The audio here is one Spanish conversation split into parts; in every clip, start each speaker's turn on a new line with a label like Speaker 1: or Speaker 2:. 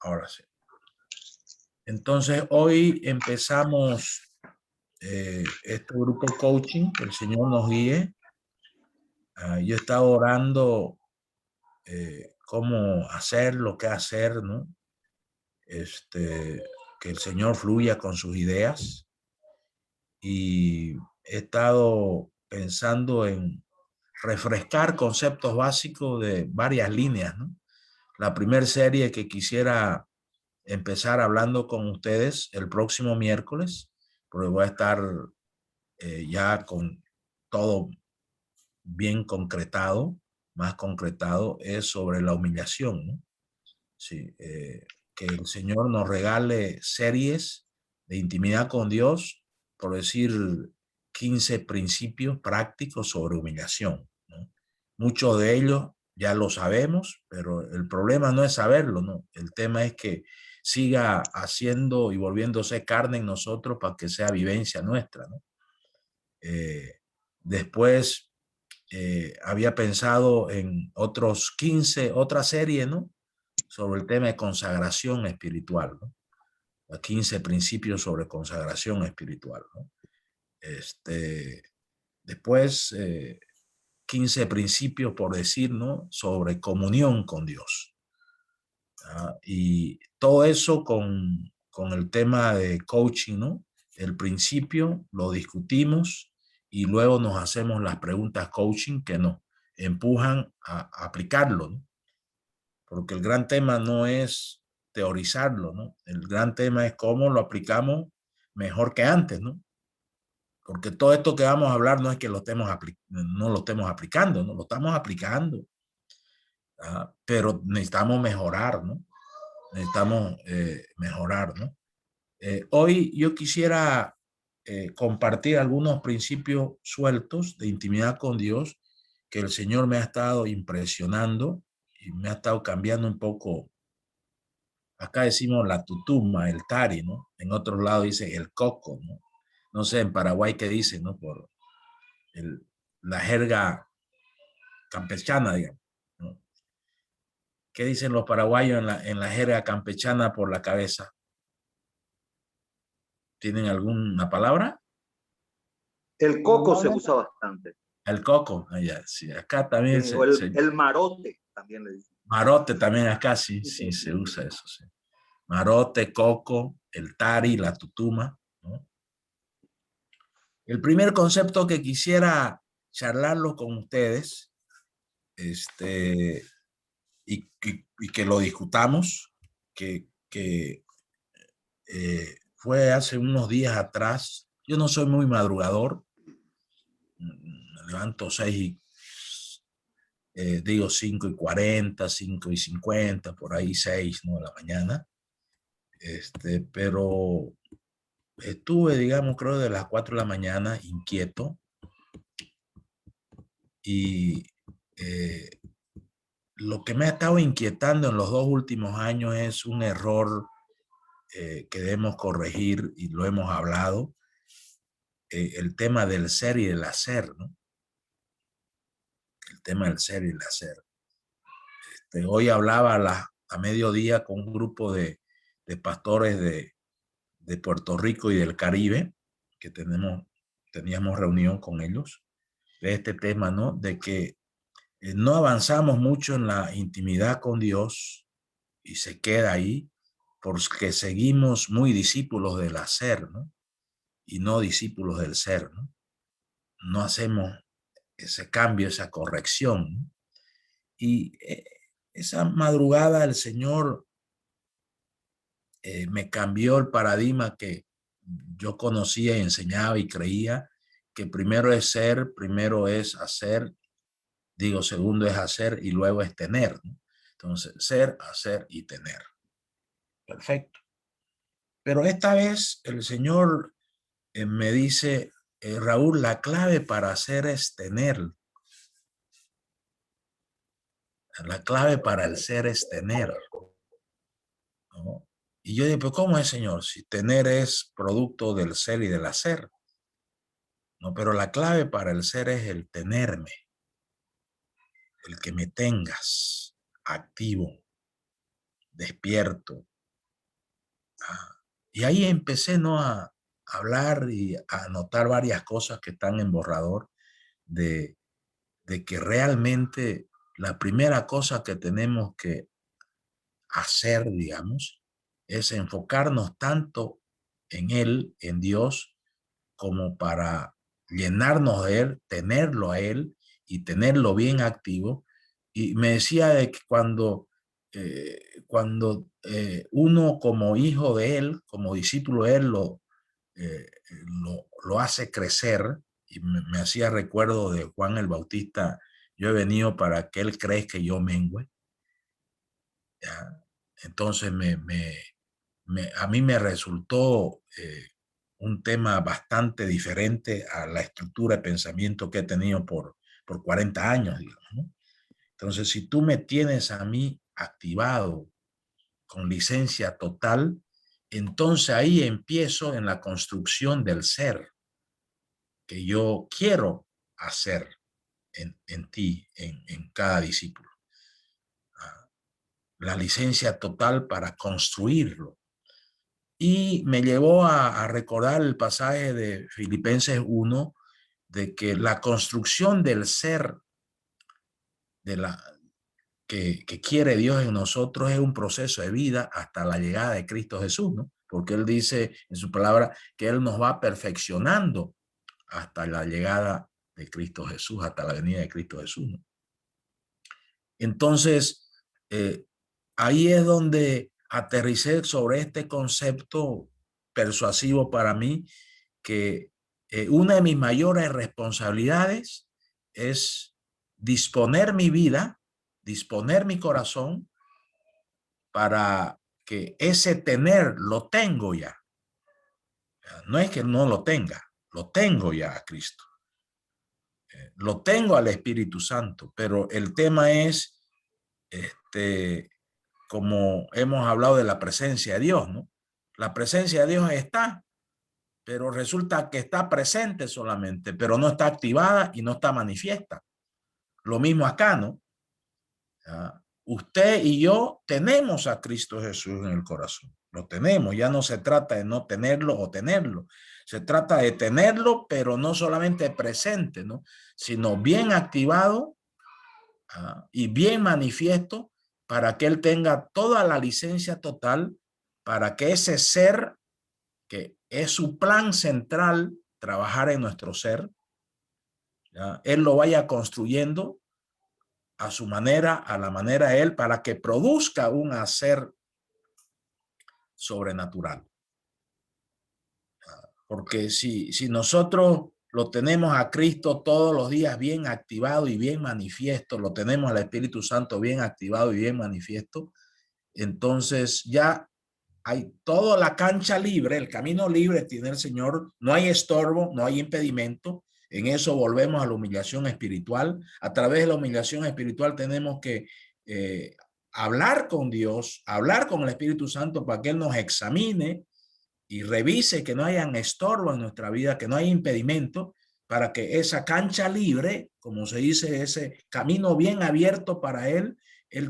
Speaker 1: Ahora sí. Entonces, hoy empezamos este grupo coaching, que el Señor nos guíe. Yo he estado orando cómo hacer, lo que hacer, ¿no? Que el Señor fluya con sus ideas. Y he estado pensando en refrescar conceptos básicos de varias líneas, ¿no? La primera serie que quisiera empezar hablando con ustedes el próximo miércoles, porque voy a estar ya con todo bien concretado, más concretado, es sobre la humillación, ¿no? Sí, que el Señor nos regale series de intimidad con Dios, por decir 15 principios prácticos sobre humillación, ¿no? Muchos de ellos ya lo sabemos, pero el problema no es saberlo, ¿no? El tema es que siga haciendo y volviéndose carne en nosotros para que sea vivencia nuestra, ¿no? Después había pensado en otros 15, otra serie, ¿no? Sobre el tema de consagración espiritual, ¿no? 15 principios sobre consagración espiritual, ¿no? Después, 15 principios, por decir, ¿no? Sobre comunión con Dios. Y todo eso con el tema de coaching, ¿no? El principio lo discutimos y luego nos hacemos las preguntas coaching que nos empujan a aplicarlo, ¿no? Porque el gran tema no es teorizarlo, ¿no? El gran tema es cómo lo aplicamos mejor que antes, ¿no? Porque todo esto que vamos a hablar no es que no lo estemos aplicando, ¿no? Lo estamos aplicando, pero necesitamos mejorar, ¿no? Necesitamos mejorar, ¿no? Hoy yo quisiera compartir algunos principios sueltos de intimidad con Dios que el Señor me ha estado impresionando y me ha estado cambiando un poco. Acá decimos la tutuma, el tari, ¿no? En otros lados dicen el coco, ¿no? No sé, en Paraguay qué dicen, ¿no? Por la jerga campechana, digamos, ¿no? ¿Qué dicen los paraguayos en la jerga campechana por la cabeza? ¿Tienen alguna palabra?
Speaker 2: El coco se usa bastante.
Speaker 1: El coco, allá, sí. Acá también
Speaker 2: Sí, o el marote también le dicen.
Speaker 1: Marote también acá, sí, sí, se usa eso, sí. Marote, coco, el tari, la tutuma, ¿no? El primer concepto que quisiera charlarlo con ustedes, y que lo discutamos, que fue hace unos días atrás. Yo no soy muy madrugador, me levanto 5:40, 5:50, por ahí 6, ¿no? De la mañana. Pero estuve, digamos, creo de las 4 de la mañana inquieto y lo que me ha estado inquietando en los 2 últimos años es un error que debemos corregir y lo hemos hablado, el tema del ser y del hacer, ¿no? El tema del ser y el hacer. Hoy hablaba a mediodía con un grupo de pastores de Puerto Rico y del Caribe, que teníamos reunión con ellos, de este tema, ¿no? De que no avanzamos mucho en la intimidad con Dios y se queda ahí porque seguimos muy discípulos del hacer, ¿no? Y no discípulos del ser, ¿no? No hacemos ese cambio, esa corrección, ¿no? Y esa madrugada el Señor me cambió el paradigma que yo conocía y enseñaba y creía que primero es ser, primero es hacer, digo, segundo es hacer y luego es tener, ¿no? Entonces, ser, hacer y tener. Perfecto. Pero esta vez el Señor me dice, Raúl, la clave para hacer es tener. La clave para el ser es tener, ¿no? Y yo digo, pero ¿cómo es, Señor? Si tener es producto del ser y del hacer. No, pero la clave para el ser es el tenerme, el que me tengas activo, despierto, Y ahí empecé, ¿no?, a hablar y a anotar varias cosas que están en borrador de que realmente la primera cosa que tenemos que hacer, digamos, es enfocarnos tanto en Él, en Dios, como para llenarnos de Él, tenerlo a Él y tenerlo bien activo. Y me decía de que uno como hijo de Él, como discípulo de Él, eh, lo hace crecer, y me hacía recuerdo de Juan el Bautista: yo he venido para que Él crezca y yo mengüe. ¿Ya? Entonces a mí me resultó un tema bastante diferente a la estructura de pensamiento que he tenido por 40 años, digamos, ¿no? Entonces, si tú me tienes a mí activado con licencia total, entonces ahí empiezo en la construcción del ser que yo quiero hacer en ti, en cada discípulo. La licencia total para construirlo. Y me llevó a recordar el pasaje de Filipenses 1, de que la construcción del ser que quiere Dios en nosotros es un proceso de vida hasta la llegada de Cristo Jesús, ¿no? Porque Él dice en su palabra que Él nos va perfeccionando hasta la llegada de Cristo Jesús, hasta la venida de Cristo Jesús, ¿no? Entonces, ahí es donde aterricé sobre este concepto persuasivo para mí, que una de mis mayores responsabilidades es disponer mi vida, disponer mi corazón para que ese tener lo tengo ya. No es que no lo tenga, lo tengo ya a Cristo. Lo tengo al Espíritu Santo, pero el tema es, como hemos hablado de la presencia de Dios, ¿no? La presencia de Dios está, pero resulta que está presente solamente, pero no está activada y no está manifiesta. Lo mismo acá, ¿no? Usted y yo tenemos a Cristo Jesús en el corazón. Lo tenemos. Ya no se trata de no tenerlo o tenerlo. Se trata de tenerlo, pero no solamente presente, ¿no?, sino bien activado y bien manifiesto, para que Él tenga toda la licencia total, para que ese ser, que es su plan central, trabajar en nuestro ser, ¿ya?, Él lo vaya construyendo a su manera, a la manera de Él, para que produzca un hacer sobrenatural. Porque si nosotros lo tenemos a Cristo todos los días bien activado y bien manifiesto, lo tenemos al Espíritu Santo bien activado y bien manifiesto, entonces ya hay toda la cancha libre, el camino libre tiene el Señor, no hay estorbo, no hay impedimento. En eso volvemos a la humillación espiritual. A través de la humillación espiritual tenemos que hablar con Dios, hablar con el Espíritu Santo para que Él nos examine y revise que no hayan estorbo en nuestra vida, que no haya impedimento, para que esa cancha libre, como se dice, ese camino bien abierto para Él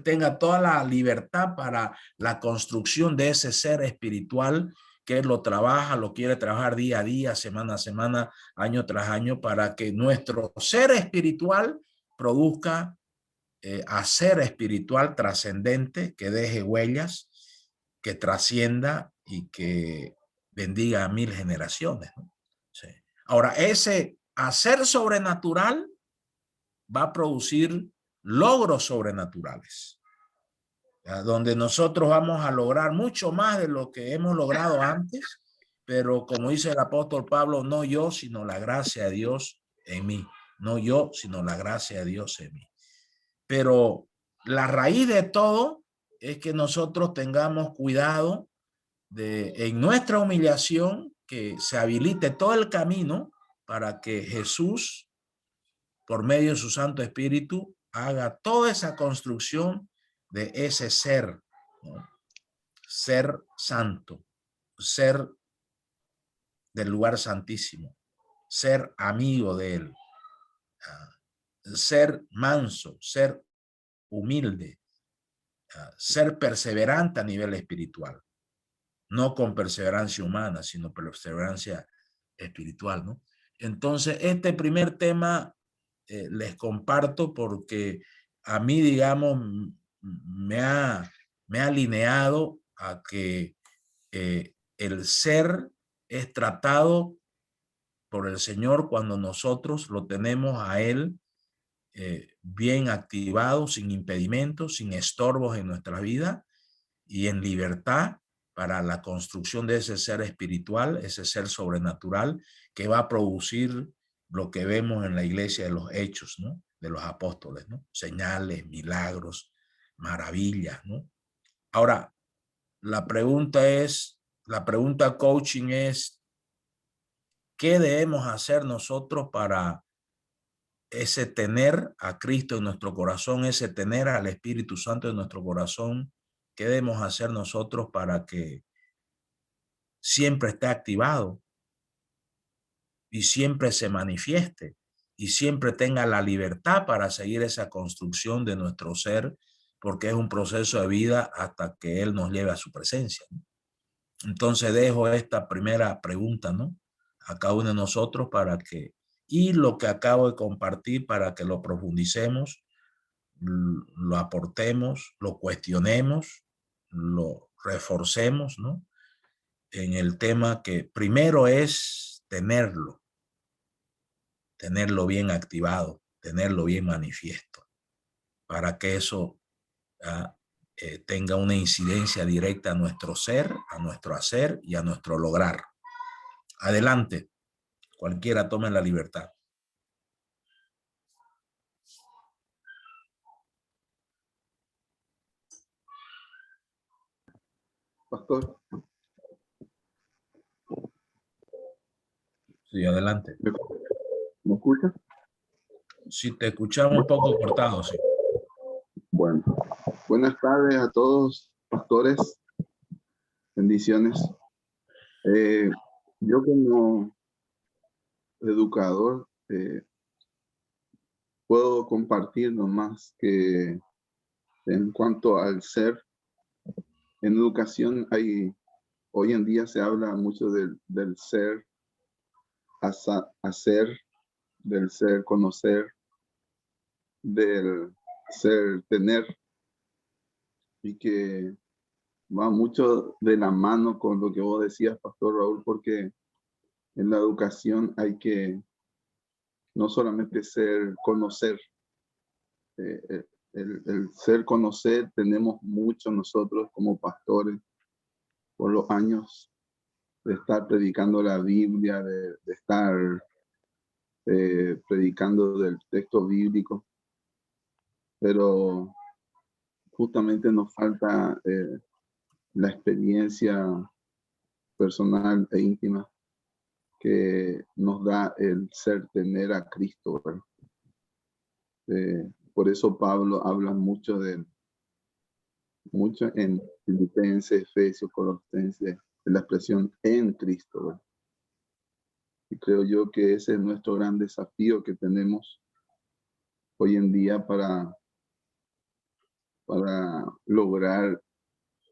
Speaker 1: tenga toda la libertad para la construcción de ese ser espiritual, que Él lo trabaja, lo quiere trabajar día a día, semana a semana, año tras año, para que nuestro ser espiritual produzca hacer espiritual trascendente, que deje huellas, que trascienda y que bendiga a 1000 generaciones, ¿no? Sí. Ahora, ese hacer sobrenatural va a producir logros sobrenaturales, ¿ya?, donde nosotros vamos a lograr mucho más de lo que hemos logrado antes, pero como dice el apóstol Pablo, no yo, sino la gracia de Dios en mí. No yo, sino la gracia de Dios en mí. Pero la raíz de todo es que nosotros tengamos cuidado de, en nuestra humillación, que se habilite todo el camino para que Jesús, por medio de su Santo Espíritu, haga toda esa construcción de ese ser, ¿no?, ser santo, ser del lugar santísimo, ser amigo de Él, ser manso, ser humilde, ser perseverante a nivel espiritual. no con perseverancia humana, sino perseverancia espiritual, ¿no? Entonces, este primer tema les comparto porque a mí, digamos, me ha alineado a que el ser es tratado por el Señor cuando nosotros lo tenemos a Él bien activado, sin impedimentos, sin estorbos en nuestra vida y en libertad para la construcción de ese ser espiritual, ese ser sobrenatural que va a producir lo que vemos en la iglesia de los hechos, ¿no? De los apóstoles, ¿no? Señales, milagros, maravillas, ¿no? Ahora, la pregunta coaching es, ¿qué debemos hacer nosotros para ese tener a Cristo en nuestro corazón, ese tener al Espíritu Santo en nuestro corazón? ¿Qué debemos hacer nosotros para que siempre esté activado y siempre se manifieste y siempre tenga la libertad para seguir esa construcción de nuestro ser, porque es un proceso de vida hasta que Él nos lleve a su presencia, ¿no? Entonces dejo esta primera pregunta, ¿no?, a cada uno de nosotros y lo que acabo de compartir para que lo profundicemos, lo aportemos, lo cuestionemos, lo reforcemos, ¿no?, en el tema que primero es tenerlo bien activado, tenerlo bien manifiesto, para que eso tenga una incidencia directa a nuestro ser, a nuestro hacer y a nuestro lograr. Adelante, cualquiera tome la libertad.
Speaker 2: Pastor.
Speaker 1: Sí, adelante.
Speaker 2: ¿Me escucha?
Speaker 1: Sí, te escuchamos un poco cortado, sí.
Speaker 2: Bueno, buenas tardes a todos, pastores. Bendiciones. Yo como educador puedo compartir nomás que en cuanto al ser, en educación hoy en día se habla mucho del ser, hacer, del ser, conocer, del ser, tener, y que va mucho de la mano con lo que vos decías, Pastor Raúl, porque en la educación hay que no solamente ser, conocer, el ser, conocer, tenemos mucho nosotros como pastores por los años de estar predicando la Biblia, de estar predicando del texto bíblico, pero justamente nos falta la experiencia personal e íntima que nos da el ser, tener a Cristo, ¿verdad? Por eso Pablo habla mucho en Filipenses, Efesios, Colosenses, de la expresión en Cristo, ¿verdad? Y creo yo que ese es nuestro gran desafío que tenemos hoy en día para lograr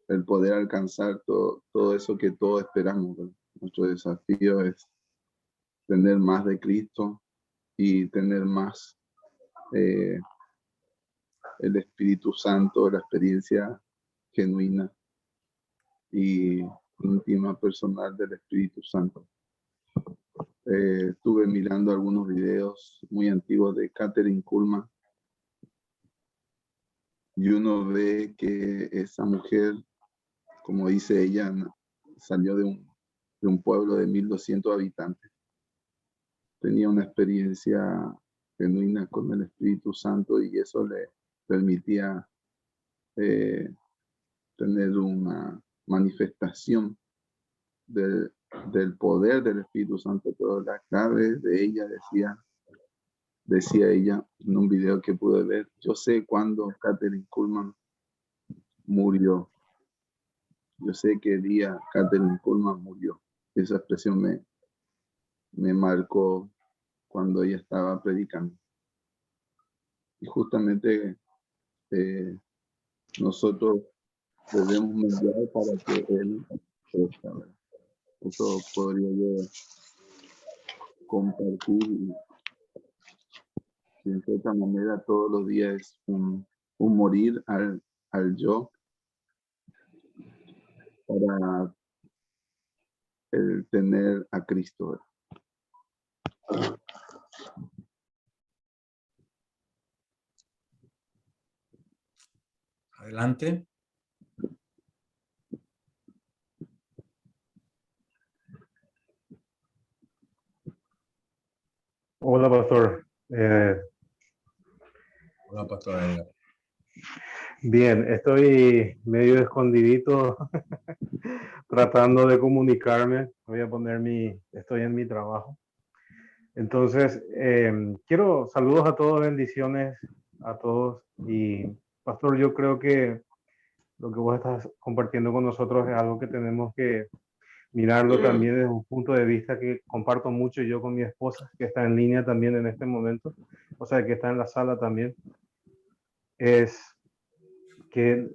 Speaker 2: el poder alcanzar todo eso que todos esperamos, ¿verdad? Nuestro desafío es tener más de Cristo y tener más el Espíritu Santo, la experiencia genuina y íntima personal del Espíritu Santo. Estuve mirando algunos videos muy antiguos de Kathryn Kuhlman y uno ve que esa mujer, como dice ella, salió de un pueblo de 1,200 habitantes. Tenía una experiencia genuina con el Espíritu Santo y eso le permitía tener una manifestación del poder del Espíritu Santo. Pero la clave de ella, decía ella en un video que pude ver, yo sé cuándo Kathryn Kuhlman murió. Yo sé qué día Kathryn Kuhlman murió. Esa expresión me marcó cuando ella estaba predicando. Y justamente nosotros debemos mediar para que Él respuesta, ¿verdad? Eso podría yo compartir y en cierta manera todos los días es un morir al yo para el tener a Cristo, ¿verdad?
Speaker 1: Adelante.
Speaker 3: Hola, pastor.
Speaker 1: Hola, Pastor Edgar.
Speaker 3: Bien, estoy medio escondidito tratando de comunicarme. Estoy en mi trabajo. Entonces, saludos a todos, bendiciones a todos. Y, pastor, yo creo que lo que vos estás compartiendo con nosotros es algo que tenemos que mirarlo también desde un punto de vista que comparto mucho yo con mi esposa, que está en línea también en este momento, o sea, que está en la sala también. Es que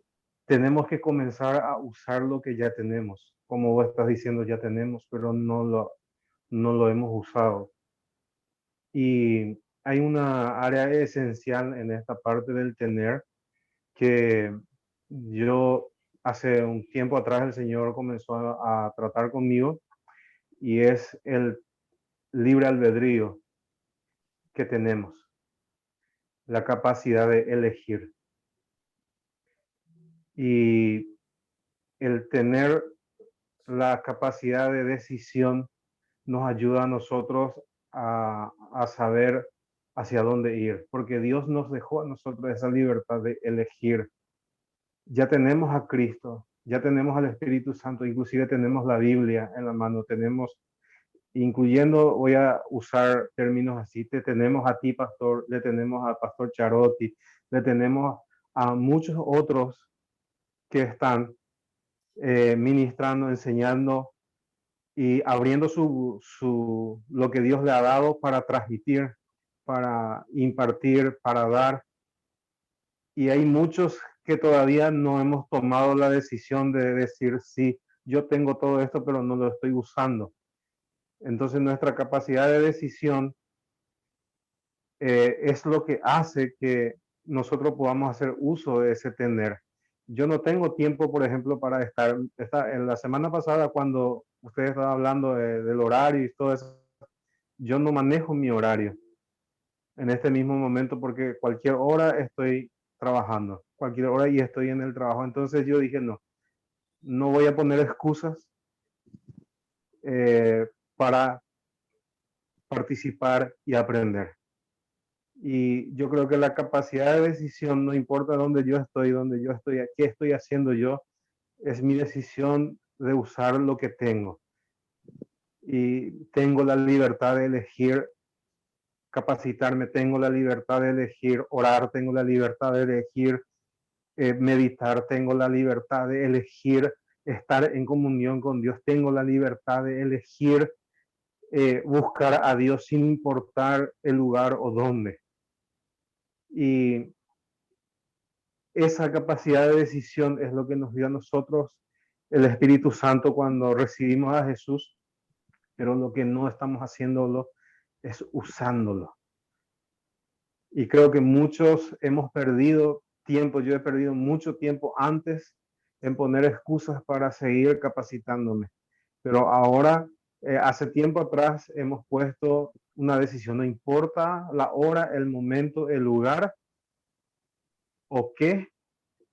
Speaker 3: tenemos que comenzar a usar lo que ya tenemos. Como vos estás diciendo, ya tenemos, pero no lo hemos usado. Y hay una área esencial en esta parte del tener que yo hace un tiempo atrás el Señor comenzó a tratar conmigo y es el libre albedrío que tenemos, la capacidad de elegir. Y el tener la capacidad de decisión nos ayuda a nosotros a saber hacia dónde ir, porque Dios nos dejó a nosotros esa libertad de elegir. Ya tenemos a Cristo, ya tenemos al Espíritu Santo, inclusive tenemos la Biblia en la mano, tenemos, incluyendo, voy a usar términos así, te tenemos a ti, pastor, le tenemos a Pastor Charotti, le tenemos a muchos otros que están ministrando, enseñando y abriendo lo que Dios le ha dado para transmitir, para impartir, para dar. Y hay muchos que todavía no hemos tomado la decisión de decir, sí, yo tengo todo esto, pero no lo estoy usando. Entonces nuestra capacidad de decisión es lo que hace que nosotros podamos hacer uso de ese tener. Yo no tengo tiempo, por ejemplo, para estar en la semana pasada cuando ustedes estaban hablando del horario y todo eso, yo no manejo mi horario en este mismo momento porque cualquier hora estoy trabajando, cualquier hora y estoy en el trabajo. Entonces yo dije, no voy a poner excusas para participar y aprender. Y yo creo que la capacidad de decisión, no importa dónde yo estoy, qué estoy haciendo yo, es mi decisión de usar lo que tengo. Y tengo la libertad de elegir capacitarme, tengo la libertad de elegir orar, tengo la libertad de elegir meditar, tengo la libertad de elegir estar en comunión con Dios, tengo la libertad de elegir buscar a Dios sin importar el lugar o dónde. Y esa capacidad de decisión es lo que nos dio a nosotros el Espíritu Santo cuando recibimos a Jesús, pero lo que no estamos haciéndolo es usándolo. Y creo que muchos hemos perdido tiempo, yo he perdido mucho tiempo antes en poner excusas para seguir capacitándome. Pero ahora, hace tiempo atrás, hemos puesto una decisión, no importa la hora, el momento, el lugar, o qué,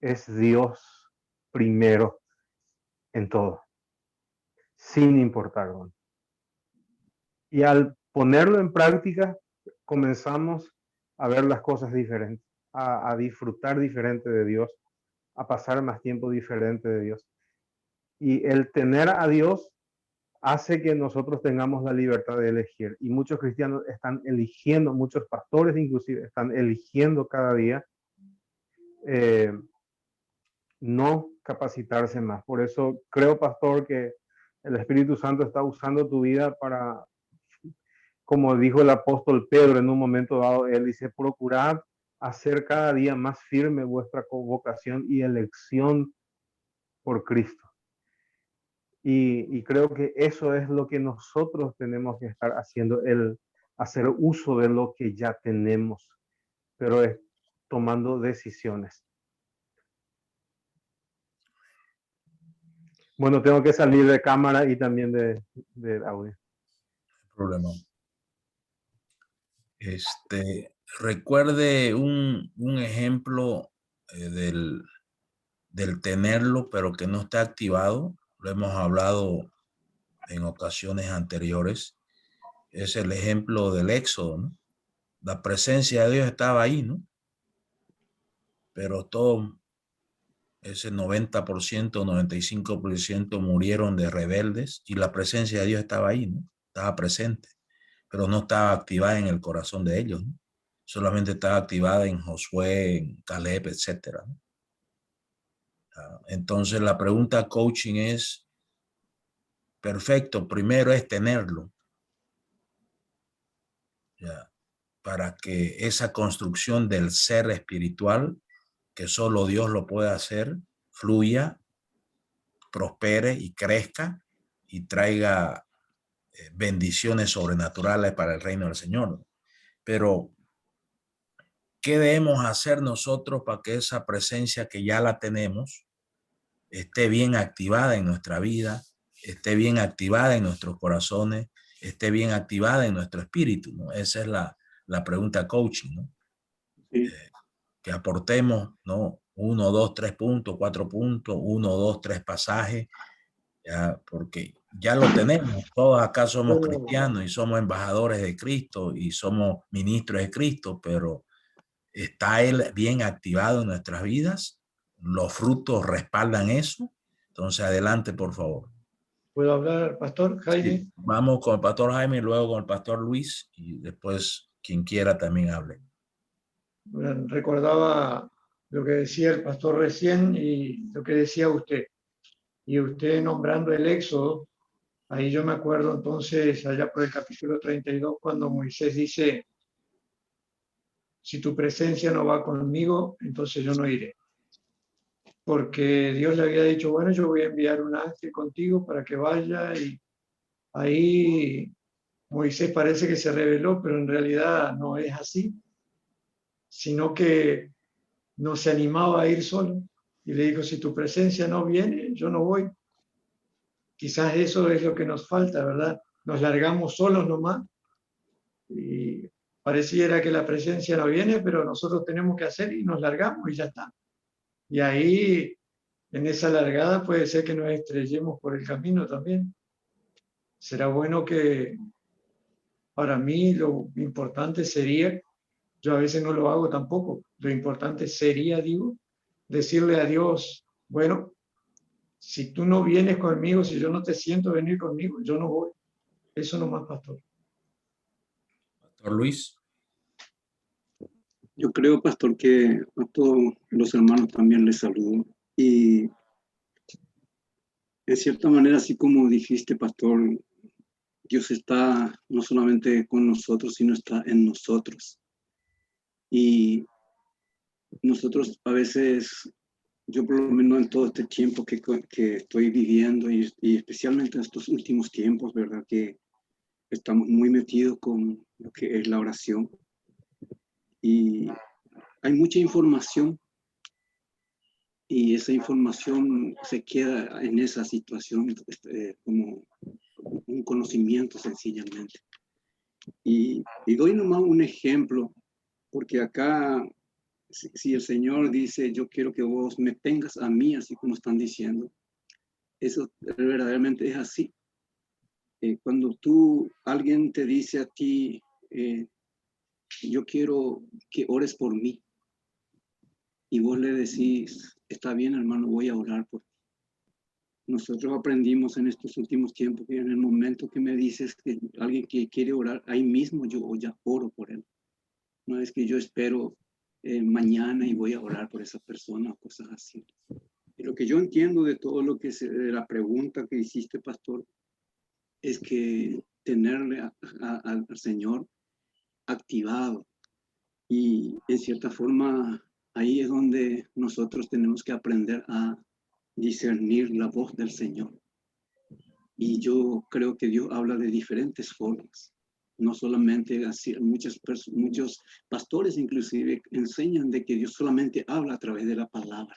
Speaker 3: es Dios primero en todo, sin importar dónde. Y al ponerlo en práctica, comenzamos a ver las cosas diferentes, a disfrutar diferente de Dios, a pasar más tiempo diferente de Dios. Y el tener a Dios hace que nosotros tengamos la libertad de elegir. Y muchos cristianos están eligiendo, muchos pastores inclusive, están eligiendo cada día no capacitarse más. Por eso creo, pastor, que el Espíritu Santo está usando tu vida para, como dijo el apóstol Pedro en un momento dado, él dice, procurad hacer cada día más firme vuestra vocación y elección por Cristo. Y creo que eso es lo que nosotros tenemos que estar haciendo, el hacer uso de lo que ya tenemos, pero es tomando decisiones. Bueno, tengo que salir de cámara y también de audio.
Speaker 1: Problema. Recuerde un ejemplo del tenerlo, pero que no está activado. Lo hemos hablado en ocasiones anteriores. Es el ejemplo del Éxodo, ¿no? La presencia de Dios estaba ahí, ¿no? Pero todo ese 90%, 95% murieron de rebeldes y la presencia de Dios estaba ahí, ¿no? Estaba presente, pero no estaba activada en el corazón de ellos, ¿no? Solamente estaba activada en Josué, en Caleb, etcétera, ¿no? Entonces la pregunta coaching es, perfecto, primero es tenerlo, ¿ya? Para que esa construcción del ser espiritual, que solo Dios lo puede hacer, fluya, prospere y crezca y traiga bendiciones sobrenaturales para el reino del Señor. Pero, ¿qué debemos hacer nosotros para que esa presencia que ya la tenemos esté bien activada en nuestra vida, esté bien activada en nuestros corazones, esté bien activada en nuestro espíritu, ¿no? Esa es la pregunta coaching, ¿no?
Speaker 4: Sí.
Speaker 1: Que aportemos, ¿no? 1, 2, 3 puntos, 4 puntos, 1, 2, 3 pasajes, ya, porque ya lo tenemos. Todos acá somos cristianos y somos embajadores de Cristo y somos ministros de Cristo, pero ¿está Él bien activado en nuestras vidas? ¿Los frutos respaldan eso? Entonces, adelante, por favor.
Speaker 4: ¿Puedo hablar, Pastor Jaime?
Speaker 1: Sí, vamos con el pastor Jaime y luego con el pastor Luis y después quien quiera también hable.
Speaker 4: Bueno, recordaba lo que decía el pastor recién y lo que decía usted. Y usted nombrando el Éxodo, ahí yo me acuerdo entonces, allá por el capítulo 32, cuando Moisés dice, si tu presencia no va conmigo, entonces yo no iré. Porque Dios le había dicho, bueno, yo voy a enviar un ángel contigo para que vaya, y ahí Moisés parece que se rebeló, pero en realidad no es así, sino que no se animaba a ir solo. Y le dijo, si tu presencia no viene, yo no voy. Quizás eso es lo que nos falta, ¿verdad? Nos largamos solos nomás y pareciera que la presencia no viene, pero nosotros tenemos que hacer y nos largamos y ya está. Y ahí, en esa largada, puede ser que nos estrellemos por el camino también. Será bueno que, para mí, lo importante sería, yo a veces no lo hago tampoco, lo importante sería, digo, decirle a Dios, bueno, si tú no vienes conmigo, si yo no te siento venir conmigo, yo no voy. Eso nomás, pastor.
Speaker 1: Pastor Luis.
Speaker 4: Yo creo, pastor, que a todos los hermanos también les saludo. Y en cierta manera, así como dijiste, pastor, Dios está no solamente con nosotros, sino está en nosotros. Y nosotros a veces, yo por lo menos en todo este tiempo que estoy viviendo y especialmente en estos últimos tiempos, ¿verdad? Que estamos muy metidos con lo que es la oración. Y hay mucha información y esa información se queda en esa situación como un conocimiento sencillamente. Y doy nomás un ejemplo, porque acá, si el Señor dice, yo quiero que vos me tengas a mí, así como están diciendo, eso verdaderamente es así. Cuando alguien te dice a ti, yo quiero que ores por mí, y vos le decís, está bien, hermano, voy a orar por ti. Nosotros aprendimos en estos últimos tiempos que en el momento que me dices que alguien que quiere orar, ahí mismo yo ya oro por él. No es que yo espero mañana y voy a orar por esa persona o cosas así. Y lo que yo entiendo de todo lo que es de la pregunta que hiciste, pastor, es que tenerle al Señor activado. Y en cierta forma, ahí es donde nosotros tenemos que aprender a discernir la voz del Señor. Y yo creo que Dios habla de diferentes formas. No solamente así, muchos pastores inclusive enseñan de que Dios solamente habla a través de la palabra.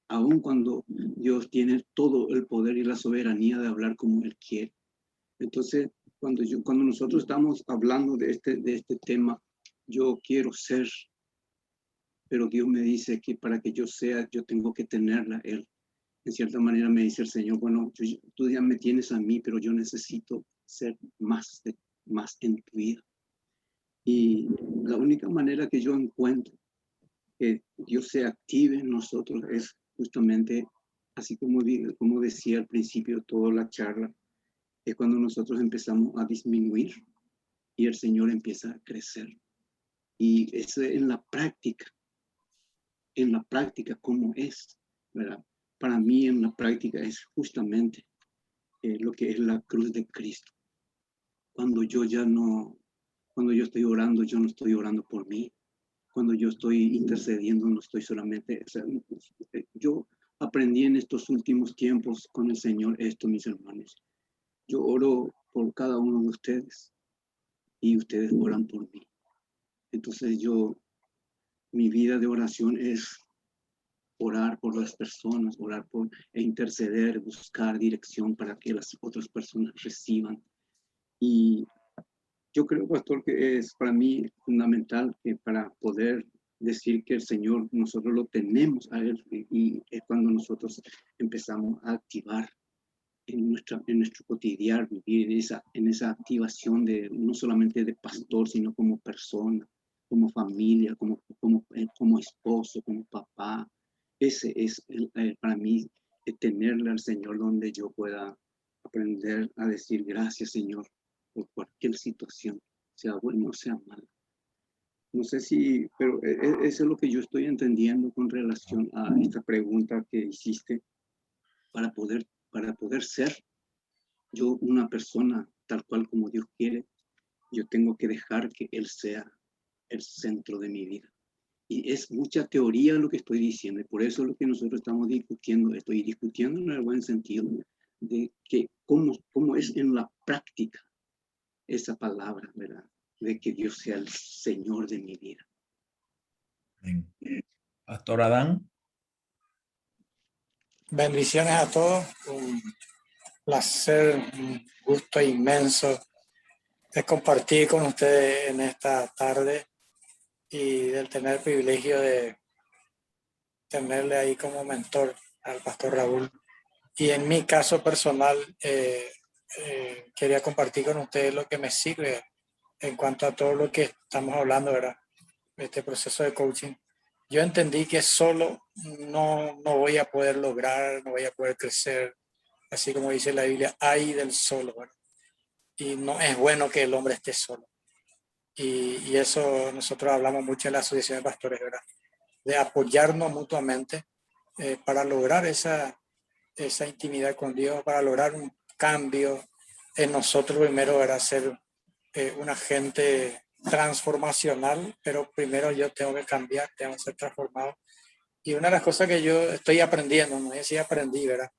Speaker 4: Aun cuando Dios tiene todo el poder y la soberanía de hablar como Él quiere. Entonces, cuando nosotros estamos hablando de este tema, yo quiero ser, pero Dios me dice que para que yo sea, yo tengo que tenerla a Él. En cierta manera me dice el Señor, bueno, tú ya me tienes a mí, pero yo necesito ser más en tu vida. Y la única manera que yo encuentro que Dios se active en nosotros es justamente, así como decía al principio de toda la charla, es cuando nosotros empezamos a disminuir y el Señor empieza a crecer. Y eso en la práctica, ¿cómo es? ¿Verdad? Para mí en la práctica es justamente lo que es la cruz de Cristo. Cuando yo estoy orando, yo no estoy orando por mí. Cuando yo estoy intercediendo, no estoy solamente, yo aprendí en estos últimos tiempos con el Señor esto, mis hermanos. Yo oro por cada uno de ustedes y ustedes oran por mí. Entonces mi vida de oración es orar por las personas, e interceder, buscar dirección para que las otras personas reciban. Y yo creo, pastor, que es para mí fundamental que para poder decir que el Señor, nosotros lo tenemos a Él, y es cuando nosotros empezamos a activar en nuestro cotidiano, vivir en esa activación no solamente de pastor, sino como persona, como familia, como esposo, como papá. Ese es para mí tenerle al Señor donde yo pueda aprender a decir gracias, Señor, por cualquier situación, sea buena o sea mala. No sé pero eso es lo que yo estoy entendiendo con relación a esta pregunta que hiciste para poder ser yo una persona tal cual como Dios quiere. Yo tengo que dejar que Él sea el centro de mi vida. Y es mucha teoría lo que estoy diciendo, y por eso es lo que nosotros estamos discutiendo, estoy discutiendo en el buen sentido, de que cómo es en la práctica esa palabra, ¿verdad? De que Dios sea el Señor de mi vida.
Speaker 1: Pastor Adán.
Speaker 5: Bendiciones a todos, un placer, un gusto inmenso de compartir con ustedes en esta tarde y del tener el privilegio de tenerle ahí como mentor al pastor Raúl. Y en mi caso personal, quería compartir con ustedes lo que me sirve en cuanto a todo lo que estamos hablando, ¿verdad? Este proceso de coaching. Yo entendí que solo no voy a poder lograr, no voy a poder crecer, así como dice la Biblia, ay del solo, ¿verdad? Y no es bueno que el hombre esté solo. Y eso nosotros hablamos mucho en la asociación de pastores, ¿verdad? De apoyarnos mutuamente para lograr esa intimidad con Dios, para lograr un cambio en nosotros primero, ¿verdad? Ser un agente transformacional, pero primero yo tengo que cambiar, tengo que ser transformado. Y una de las cosas que yo estoy aprendiendo, no sé si aprendí, ¿verdad?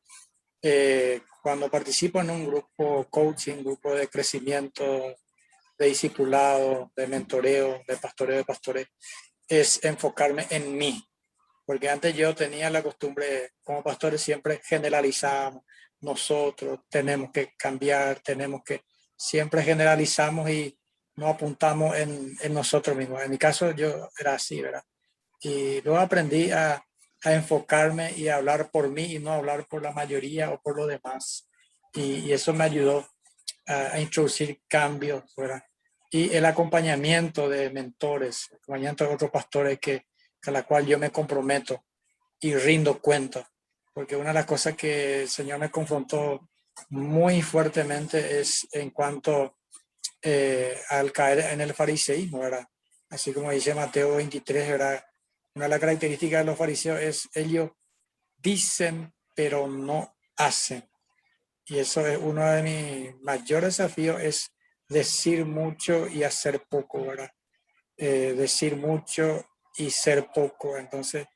Speaker 5: Cuando participo en un grupo coaching, grupo de crecimiento, de discipulado, de mentoreo, de pastores, es enfocarme en mí. Porque antes yo tenía la costumbre, como pastores siempre generalizamos, nosotros tenemos que cambiar, siempre generalizamos y no apuntamos en nosotros mismos. En mi caso yo era así, ¿verdad? Y luego aprendí a enfocarme y a hablar por mí y no hablar por la mayoría o por los demás. Y eso me ayudó a introducir cambios, ¿verdad? Y el acompañamiento de mentores, acompañamiento de otros pastores a la cual yo me comprometo y rindo cuenta. Porque una de las cosas que el Señor me confrontó muy fuertemente es en cuanto al caer en el fariseísmo, ¿verdad? Así como dice Mateo 23, ¿verdad? Una de las características de los fariseos es ellos dicen pero no hacen. Y eso es uno de mis mayores desafíos, es decir mucho y hacer poco, ¿verdad? Decir mucho y ser poco. Entonces,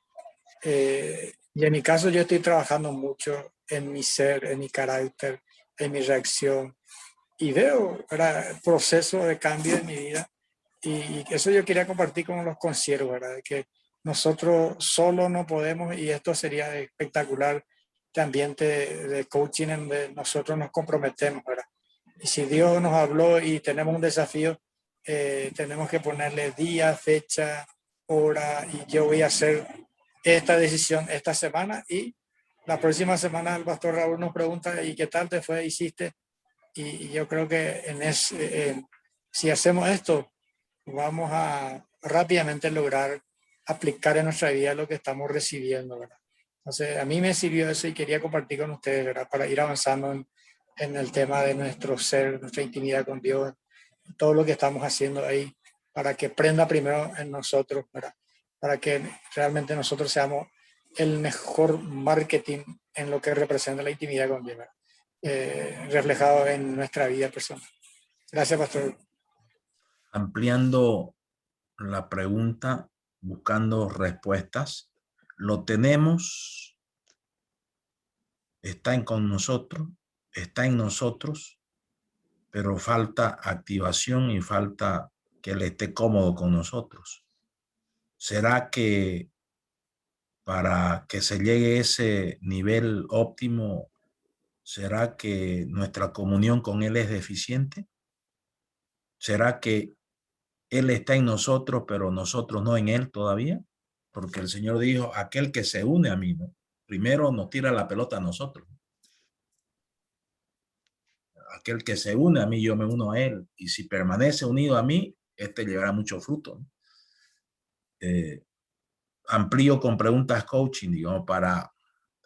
Speaker 5: y en mi caso yo estoy trabajando mucho en mi ser, en mi carácter, en mi reacción. Y veo, ¿verdad?, el proceso de cambio en mi vida. Y eso yo quería compartir con los conciervos, ¿verdad? Que nosotros solo no podemos, y esto sería espectacular, este ambiente de coaching en donde nosotros nos comprometemos, ¿verdad? Y si Dios nos habló y tenemos un desafío, tenemos que ponerle día, fecha, hora, y yo voy a hacer esta decisión esta semana, y la próxima semana el pastor Raúl nos pregunta, ¿y qué tal te fue? ¿Hiciste? Y yo creo que si hacemos esto, vamos a rápidamente lograr aplicar en nuestra vida lo que estamos recibiendo, ¿verdad? Entonces, a mí me sirvió eso y quería compartir con ustedes, ¿verdad? Para ir avanzando en el tema de nuestro ser, nuestra intimidad con Dios, todo lo que estamos haciendo ahí, para que prenda primero en nosotros, ¿verdad? Para que realmente nosotros seamos el mejor marketing en lo que representa la intimidad con Dios, ¿verdad? Reflejado en nuestra vida personal. Gracias, pastor.
Speaker 1: Ampliando la pregunta, buscando respuestas, lo tenemos, está con nosotros, está en nosotros, pero falta activación y falta que él esté cómodo con nosotros. ¿Será que para que se llegue a ese nivel óptimo, será que nuestra comunión con él es deficiente? ¿Será que él está en nosotros, pero nosotros no en él todavía? Porque el Señor dijo, aquel que se une a mí, ¿no? Primero nos tira la pelota a nosotros. Aquel que se une a mí, yo me uno a él. Y si permanece unido a mí, este llevará mucho fruto, ¿no? Amplío con preguntas coaching, digamos, para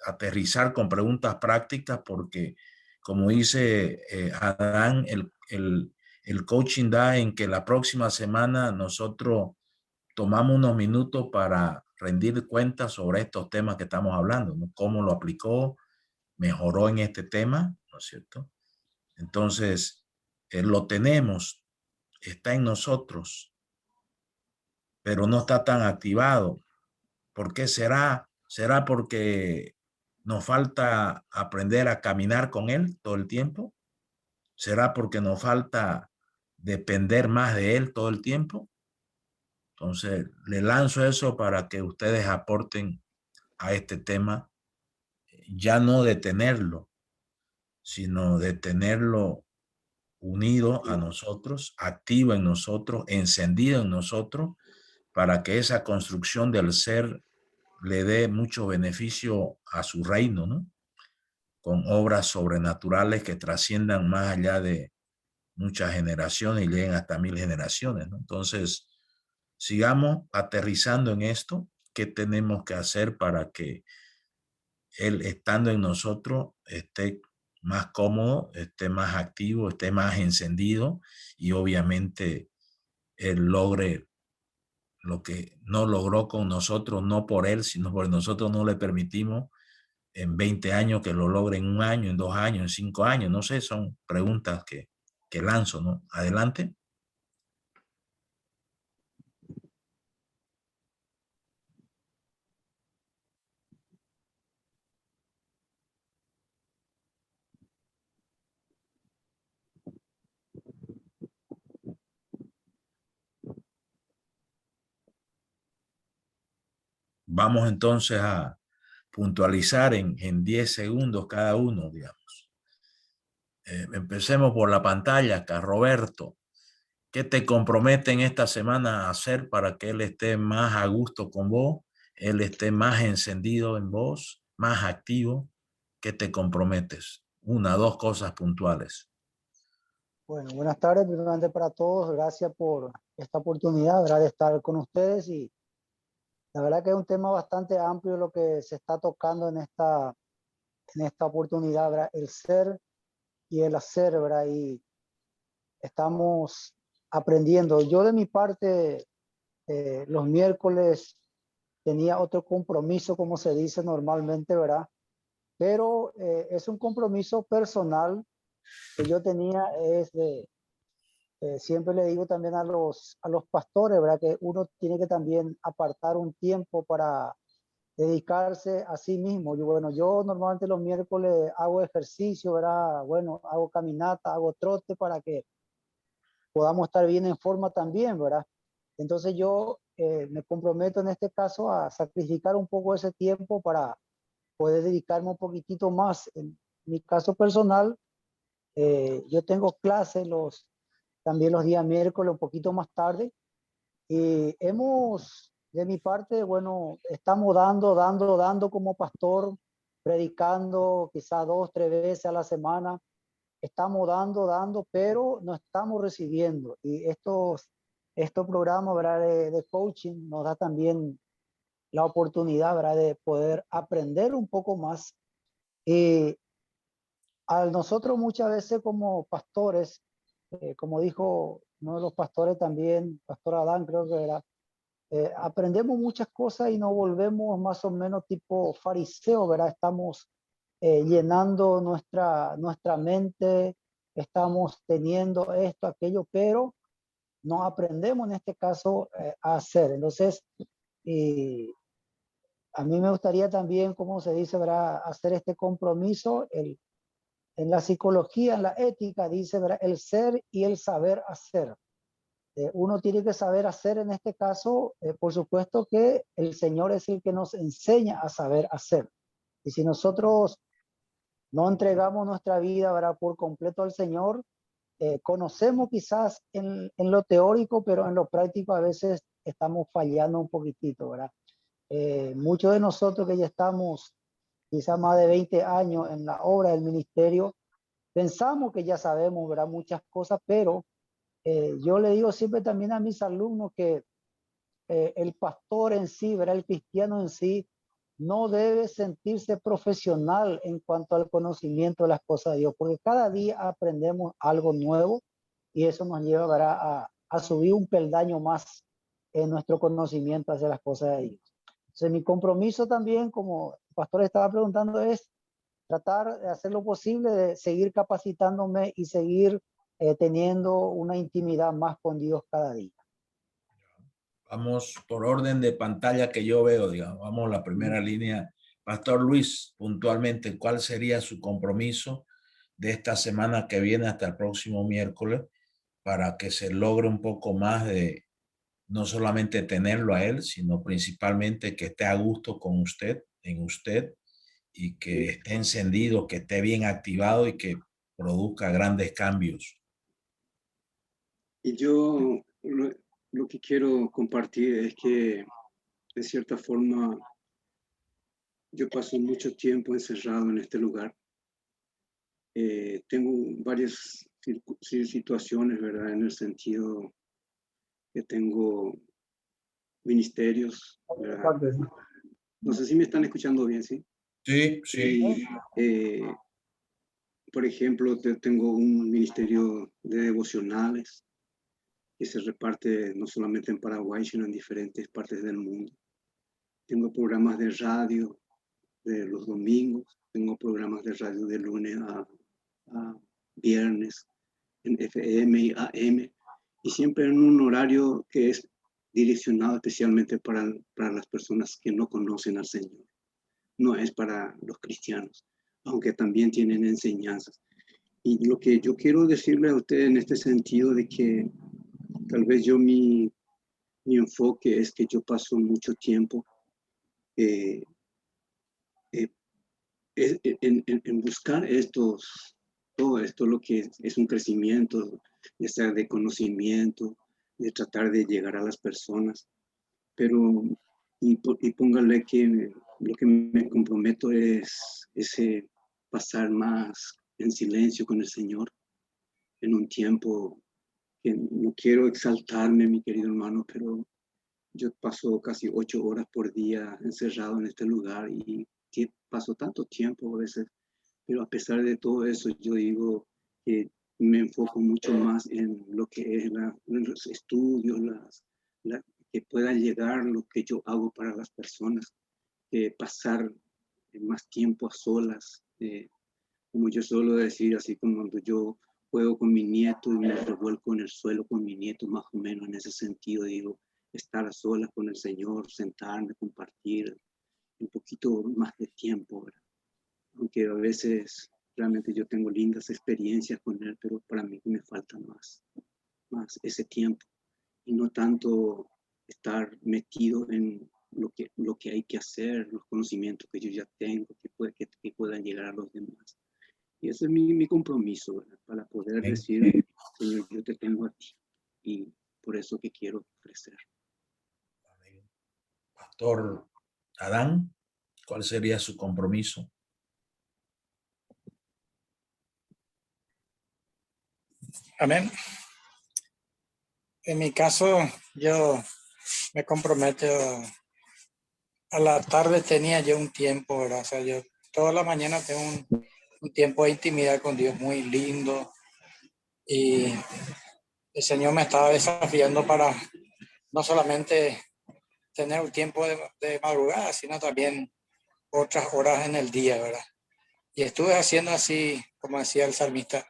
Speaker 1: aterrizar con preguntas prácticas, porque como dice Adán, el coaching da en que la próxima semana nosotros tomamos unos minutos para rendir cuentas sobre estos temas que estamos hablando, ¿no? Cómo lo aplicó, mejoró en este tema, ¿no es cierto? Entonces, lo tenemos, está en nosotros, pero no está tan activado. ¿Por qué será? ¿Será porque nos falta aprender a caminar con él todo el tiempo? ¿Será porque nos falta depender más de él todo el tiempo? Entonces, le lanzo eso para que ustedes aporten a este tema, ya no de tenerlo, sino de tenerlo unido a nosotros, activo en nosotros, encendido en nosotros, para que esa construcción del ser le dé mucho beneficio a su reino, ¿no? Con obras sobrenaturales que trasciendan más allá de muchas generaciones y lleguen hasta 1000 generaciones, ¿no? Entonces, sigamos aterrizando en esto. ¿Qué tenemos que hacer para que él, estando en nosotros, esté más cómodo, esté más activo, esté más encendido, y obviamente él logre lo que no logró con nosotros, no por él, sino porque nosotros no le permitimos en 20 años que lo logre en 1 año, en 2 años, en 5 años? No sé, son preguntas que lanzo, ¿no? Adelante. Vamos entonces a puntualizar en 10 segundos cada uno, digamos. Empecemos por la pantalla acá. Roberto, ¿qué te compromete en esta semana a hacer para que él esté más a gusto con vos, él esté más encendido en vos, más activo? ¿Qué te comprometes? 1, 2 cosas puntuales.
Speaker 6: Bueno, buenas tardes primeramente para todos. Gracias por esta oportunidad, ¿verdad?, de estar con ustedes. Y la verdad que es un tema bastante amplio lo que se está tocando en esta oportunidad, ¿verdad? El ser y el hacer, ¿verdad? Y estamos aprendiendo. Yo de mi parte, los miércoles tenía otro compromiso, como se dice normalmente, ¿verdad? Pero es un compromiso personal que yo tenía, es de, siempre le digo también a los pastores, ¿verdad?, que uno tiene que también apartar un tiempo para dedicarse a sí mismo. Yo normalmente los miércoles hago ejercicio, ¿verdad? Bueno, hago caminata, hago trote para que podamos estar bien en forma también, ¿verdad? Entonces yo me comprometo en este caso a sacrificar un poco ese tiempo para poder dedicarme un poquitito más. En mi caso personal, yo tengo clases también los días miércoles un poquito más tarde y de mi parte, bueno, estamos dando como pastor, predicando quizás 2, 3 veces a la semana. Estamos dando, pero no estamos recibiendo. Y estos programas, ¿verdad? De coaching nos da también la oportunidad, ¿verdad? De poder aprender un poco más. Y a nosotros muchas veces como pastores, como dijo uno de los pastores también, Pastor Adán, creo que era, aprendemos muchas cosas y nos volvemos más o menos tipo fariseo, ¿verdad? Estamos llenando nuestra mente, estamos teniendo esto, aquello, pero no aprendemos en este caso a hacer. Entonces, a mí me gustaría también, como se dice, ¿verdad? Hacer este compromiso. En la psicología, en la ética, dice, ¿verdad? El ser y el saber hacer. Uno tiene que saber hacer en este caso, por supuesto que el Señor es el que nos enseña a saber hacer. Y si nosotros no entregamos nuestra vida, ¿verdad? Por completo al Señor, conocemos quizás en lo teórico, pero en lo práctico a veces estamos fallando un poquitito, ¿verdad? Muchos de nosotros que ya estamos quizás más de 20 años en la obra del ministerio, pensamos que ya sabemos, ¿verdad? Muchas cosas, pero yo le digo siempre también a mis alumnos que el pastor en sí, ¿verdad? El cristiano en sí, no debe sentirse profesional en cuanto al conocimiento de las cosas de Dios, porque cada día aprendemos algo nuevo y eso nos lleva, ¿verdad? A subir un peldaño más en nuestro conocimiento hacia las cosas de Dios. Entonces, mi compromiso también, como el pastor estaba preguntando, es tratar de hacer lo posible, de seguir capacitándome y seguir teniendo una intimidad más con Dios cada día.
Speaker 1: Vamos por orden de pantalla que yo veo, digamos, vamos a la primera línea. Pastor Luis, puntualmente, ¿cuál sería su compromiso de esta semana que viene hasta el próximo miércoles para que se logre un poco más de no solamente tenerlo a él, sino principalmente que esté a gusto con usted, en usted, y que esté encendido, que esté bien activado y que produzca grandes cambios?
Speaker 4: Y yo lo que quiero compartir es que, de cierta forma, yo paso mucho tiempo encerrado en este lugar. Tengo varias situaciones, ¿verdad? En el sentido que tengo ministerios, ¿verdad? No sé si me están escuchando bien, ¿sí?
Speaker 1: Sí, sí.
Speaker 4: Y, por ejemplo, tengo un ministerio de devocionales que se reparte no solamente en Paraguay, sino en diferentes partes del mundo. Tengo programas de radio de los domingos, tengo programas de radio de lunes a viernes en FM y AM, y siempre en un horario que es direccionado especialmente para las personas que no conocen al Señor. No es para los cristianos, aunque también tienen enseñanzas. Y lo que yo quiero decirle a usted en este sentido de que tal vez mi enfoque es que yo paso mucho tiempo en buscar todo esto, lo que es un crecimiento, ya sea de conocimiento, de tratar de llegar a las personas, pero y póngale que lo que me comprometo es ese pasar más en silencio con el Señor, en un tiempo que no quiero exaltarme, mi querido hermano, pero yo paso casi 8 horas por día encerrado en este lugar y paso tanto tiempo a veces, pero a pesar de todo eso, yo digo que me enfoco mucho más en lo que es los estudios, que pueda llegar lo que yo hago para las personas, que pasar más tiempo a solas, como yo suelo decir, así como cuando yo juego con mi nieto y me revuelco en el suelo con mi nieto, más o menos en ese sentido, digo, estar a solas con el Señor, sentarme, compartir un poquito más de tiempo, ¿verdad? Aunque a veces realmente yo tengo lindas experiencias con él, pero para mí me falta más ese tiempo y no tanto estar metido en lo que hay que hacer, los conocimientos que yo ya tengo, que puedan llegar a los demás. Y ese es mi compromiso, ¿verdad? Para poder decir, Señor, yo te tengo a ti y por eso que quiero crecer.
Speaker 1: Pastor Adán, ¿cuál sería su compromiso?
Speaker 5: Amén. En mi caso, yo me comprometo. A la tarde tenía yo un tiempo, ¿verdad? O sea, yo toda la mañana tengo un tiempo de intimidad con Dios muy lindo. Y el Señor me estaba desafiando para no solamente tener un tiempo de madrugada, sino también otras horas en el día, ¿verdad? Y estuve haciendo así, como decía el salmista,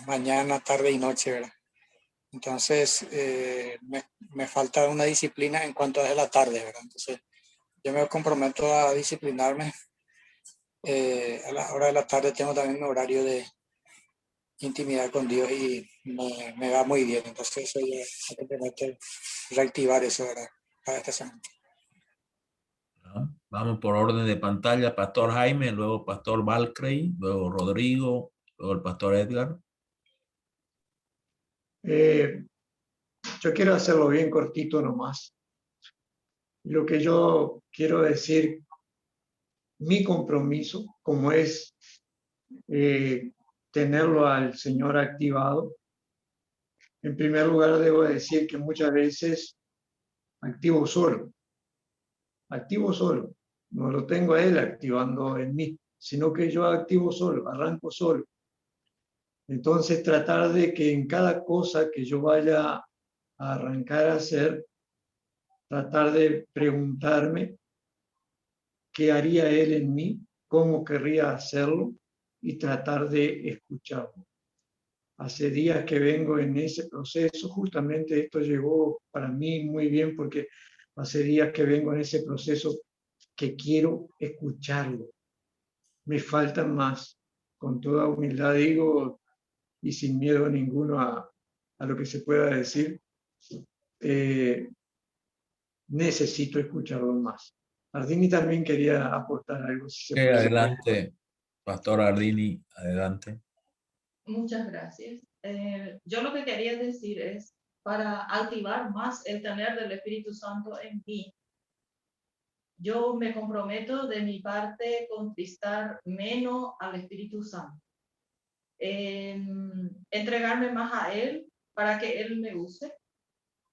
Speaker 5: mañana, tarde y noche, ¿verdad? Entonces, me falta una disciplina en cuanto a la tarde, ¿verdad? Entonces, yo me comprometo a disciplinarme. A la hora de la tarde tengo también un horario de intimidad con Dios y me va muy bien. Entonces, eso ya me comprometo a reactivar eso, ¿verdad? Para esta semana.
Speaker 1: ¿No? Vamos por orden de pantalla, Pastor Jaime, luego Pastor Valcrey, luego Rodrigo, luego el Pastor Edgar.
Speaker 7: Yo quiero hacerlo bien cortito nomás. Lo que yo quiero decir, mi compromiso, como es tenerlo al Señor activado. En primer lugar, debo decir que muchas veces activo solo, no lo tengo a Él activando en mí, sino que yo activo solo, arranco solo. Entonces, tratar de que en cada cosa que yo vaya a arrancar a hacer, tratar de preguntarme qué haría Él en mí, cómo querría hacerlo y tratar de escucharlo. Hace días que vengo en ese proceso, justamente esto llegó para mí muy bien porque hace días que vengo en ese proceso que quiero escucharlo. Me faltan más, con toda humildad digo, y sin miedo ninguno a lo que se pueda decir, necesito escucharlo más. Ardini también quería aportar algo. Si se puede.
Speaker 1: Adelante, Pastor Ardini, adelante.
Speaker 8: Muchas gracias. Yo lo que quería decir es, para activar más el tener del Espíritu Santo en mí, yo me comprometo de mi parte contristar menos al Espíritu Santo. Entregarme más a Él para que Él me use,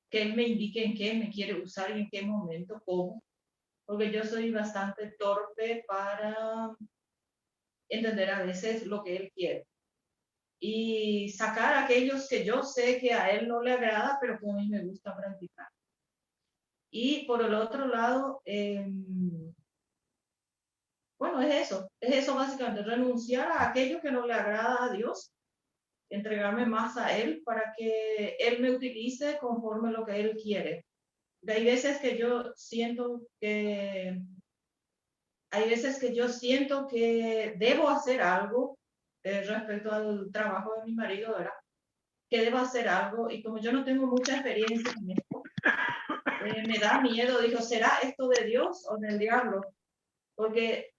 Speaker 8: que Él me indique en qué me quiere usar y en qué momento, cómo. Porque yo soy bastante torpe para entender a veces lo que Él quiere. Y sacar a aquellos que yo sé que a Él no le agrada, pero que a mí me gusta practicar. Y por el otro lado, bueno, es eso básicamente, renunciar a aquello que no le agrada a Dios, entregarme más a Él para que Él me utilice conforme lo que Él quiere. Hay veces que yo siento que debo hacer algo respecto al trabajo de mi marido, ¿verdad? Que debo hacer algo y como yo no tengo mucha experiencia en esto, me da miedo. Digo, ¿será esto de Dios o del diablo? Porque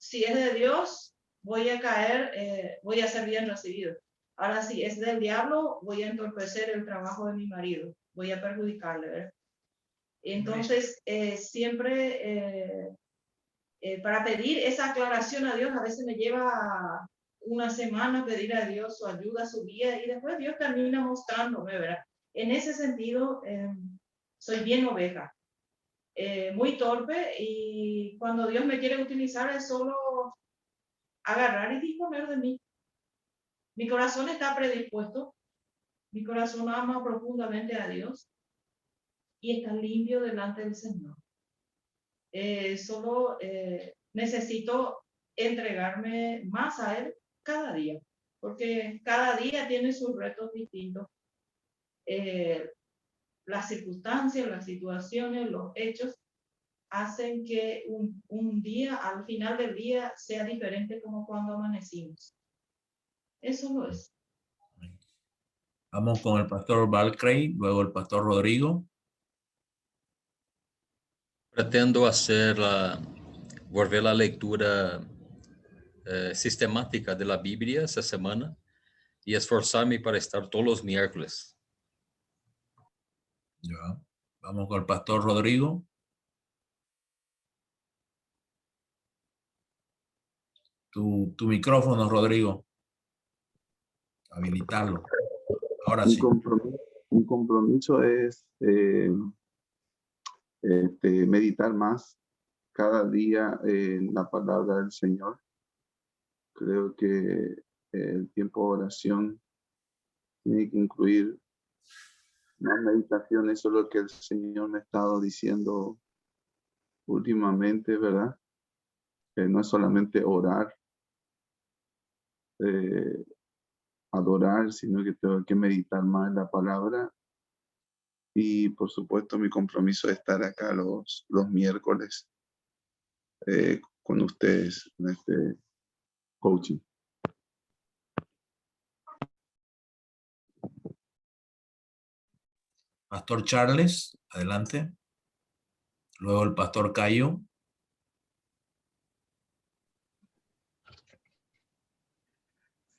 Speaker 8: si es de Dios, voy a caer, voy a ser bien recibido. Ahora, si es del diablo, voy a entorpecer el trabajo de mi marido, voy a perjudicarle, ¿verdad? Entonces, siempre para pedir esa aclaración a Dios, a veces me lleva una semana pedir a Dios su ayuda, su guía, y después Dios termina mostrándome, ¿verdad? En ese sentido, soy bien oveja, muy torpe, y cuando Dios me quiere utilizar es solo agarrar y disponer de mí. Mi corazón está predispuesto, mi corazón ama profundamente a Dios y está limpio delante del Señor. Solo necesito entregarme más a Él cada día, porque cada día tiene sus retos distintos. Las circunstancias, las situaciones, los hechos hacen que un día, al final del día, sea diferente como cuando amanecimos. Eso no es.
Speaker 1: Vamos con el pastor Valcrey, luego el pastor Rodrigo.
Speaker 9: Pretendo volver la lectura sistemática de la Biblia esta semana y esforzarme para estar todos los miércoles.
Speaker 1: Ya. Vamos con el pastor Rodrigo. Tu micrófono, Rodrigo. Habilitarlo. Ahora sí.
Speaker 2: Un compromiso es meditar más cada día en la palabra del Señor. Creo que el tiempo de oración tiene que incluir más meditación. Eso es lo que el Señor me ha estado diciendo últimamente, ¿verdad? No es solamente orar, adorar, sino que tengo que meditar más en la palabra. Y por supuesto mi compromiso es estar acá los miércoles con ustedes en este coaching.
Speaker 1: Pastor Charles, adelante. Luego el pastor Cayo.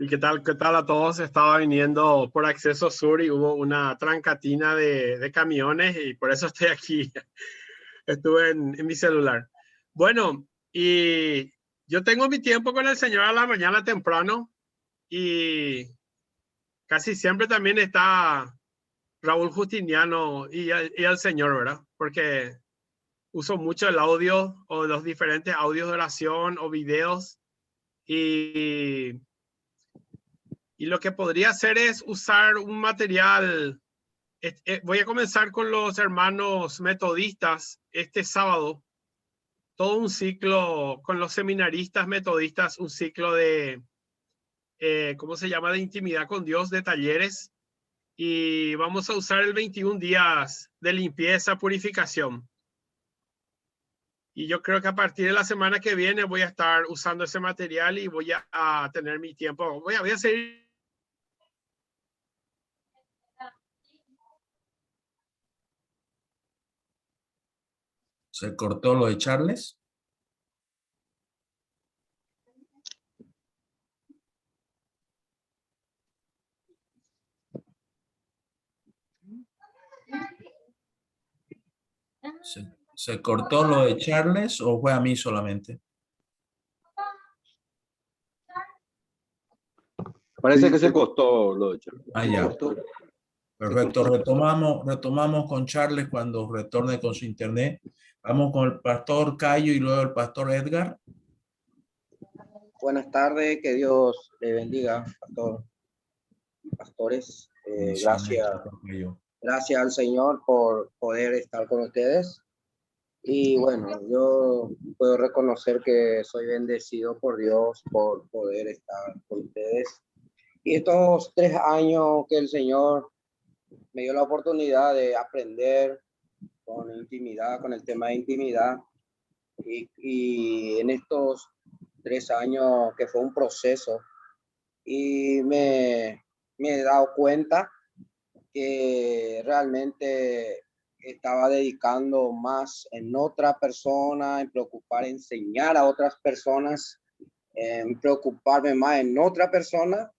Speaker 10: ¿Y qué tal a todos? Estaba viniendo por Acceso Sur y hubo una trancatina de camiones y por eso estoy aquí. Estuve en mi celular. Bueno, y yo tengo mi tiempo con el Señor a la mañana temprano y casi siempre también está Raúl Justiniano y el Señor, ¿verdad? Porque uso mucho el audio o los diferentes audios de oración o videos y lo que podría hacer es usar un material. Voy a comenzar con los hermanos metodistas este sábado. Todo un ciclo con los seminaristas metodistas, un ciclo de, ¿cómo se llama? De intimidad con Dios, de talleres. Y vamos a usar el 21 días de limpieza, purificación. Y yo creo que a partir de la semana que viene voy a estar usando ese material y voy a tener mi tiempo. Voy a seguir.
Speaker 1: ¿Se cortó lo de Charles? ¿Se cortó lo de Charles o fue a mí solamente?
Speaker 11: Parece que se costó lo de Charles.
Speaker 1: Ah, ya. Perfecto. Retomamos con Charles cuando retorne con su internet. Vamos con el pastor Cayo y luego el pastor Edgar.
Speaker 12: Buenas tardes, que Dios le bendiga, pastor y pastores. Gracias al Señor por poder estar con ustedes. Y bueno, yo puedo reconocer que soy bendecido por Dios por poder estar con ustedes. Y estos 3 años que el Señor me dio la oportunidad de aprender con intimidad, con el tema de intimidad. Y en estos 3 años que fue un proceso y me he dado cuenta que realmente estaba dedicando más en otra persona, en preocupar, enseñar a otras personas, en preocuparme más en otra persona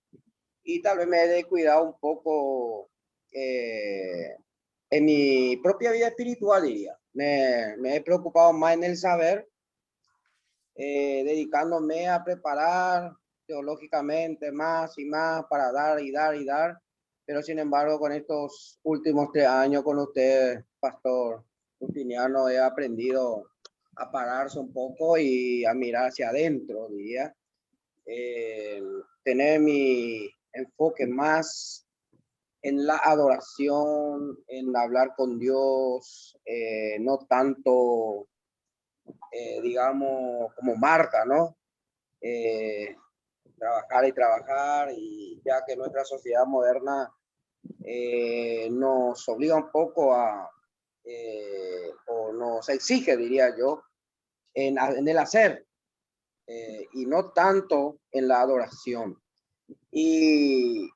Speaker 12: y tal vez me he descuidado un poco en mi propia vida espiritual, diría. Me he preocupado más en el saber, dedicándome a preparar teológicamente más y más para dar y dar y dar. Pero sin embargo, con estos últimos 3 años con usted, pastor Justiniano, he aprendido a pararse un poco y a mirar hacia adentro, diría. Tener mi enfoque más en la adoración, en hablar con Dios, no tanto, digamos, como Marta, ¿no? Trabajar y trabajar, y ya que nuestra sociedad moderna nos obliga un poco a o nos exige, diría yo, en el hacer, y no tanto en la adoración. Y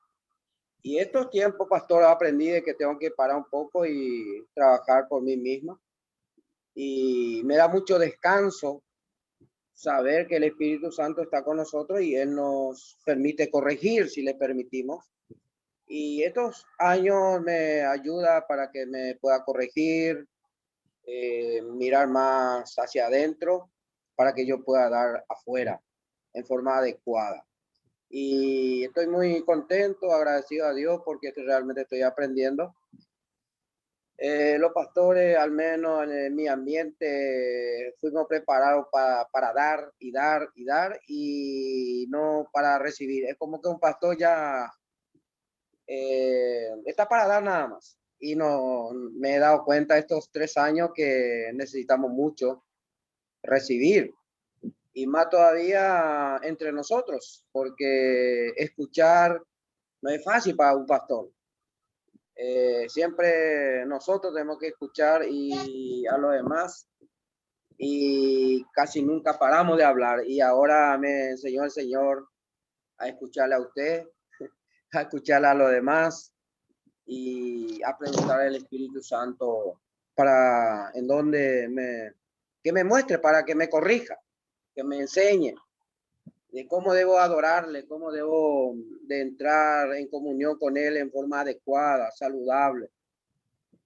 Speaker 12: estos tiempos, pastor, aprendí de que tengo que parar un poco y trabajar por mí misma. Y me da mucho descanso saber que el Espíritu Santo está con nosotros y Él nos permite corregir si le permitimos. Y estos años me ayuda para que me pueda corregir, mirar más hacia adentro, para que yo pueda dar afuera en forma adecuada. Y estoy muy contento, agradecido a Dios porque realmente estoy aprendiendo. Los pastores, al menos en mi ambiente, fuimos preparados para dar y dar y dar y no para recibir. Es como que un pastor ya está para dar nada más. Y no me he dado cuenta estos 3 años que necesitamos mucho recibir. Y más todavía entre nosotros, porque escuchar no es fácil para un pastor. Siempre nosotros tenemos que escuchar y a los demás, y casi nunca paramos de hablar. Y ahora me enseñó el Señor a escucharle a usted, a escucharle a los demás y a preguntarle al Espíritu Santo para en donde que me muestre, para que me corrija, que me enseñe de cómo debo adorarle, cómo debo de entrar en comunión con Él en forma adecuada, saludable.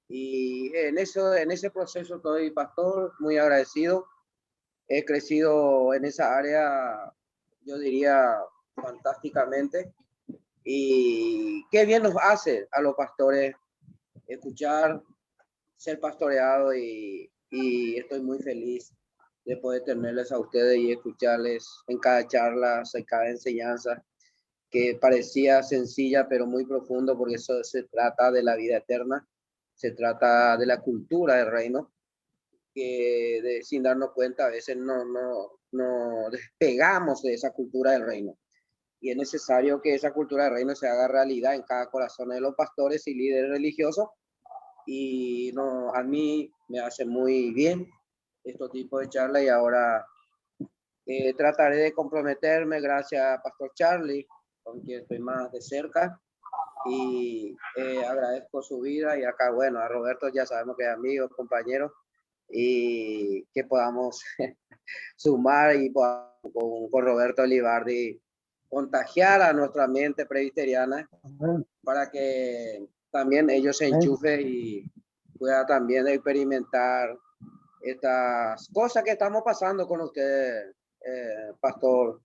Speaker 12: Y en ese proceso estoy, pastor, muy agradecido. He crecido en esa área, yo diría, fantásticamente. Y qué bien nos hace a los pastores escuchar, ser pastoreado, y estoy muy feliz de poder tenerles a ustedes y escucharles en cada charla, en cada enseñanza, que parecía sencilla, pero muy profundo, porque eso se trata de la vida eterna, se trata de la cultura del reino, que sin darnos cuenta a veces no despegamos de esa cultura del reino. Y es necesario que esa cultura del reino se haga realidad en cada corazón de los pastores y líderes religiosos. Y a mí me hace muy bien este tipo de charla, y ahora trataré de comprometerme, gracias a Pastor Charlie, con quien estoy más de cerca, y agradezco su vida. Y acá, bueno, a Roberto ya sabemos que es amigo, compañero, y que podamos sumar y con Roberto Olivardi contagiar a nuestra mente presbiteriana para que también ellos se enchufen y pueda también experimentar estas cosas que estamos pasando con usted, Pastor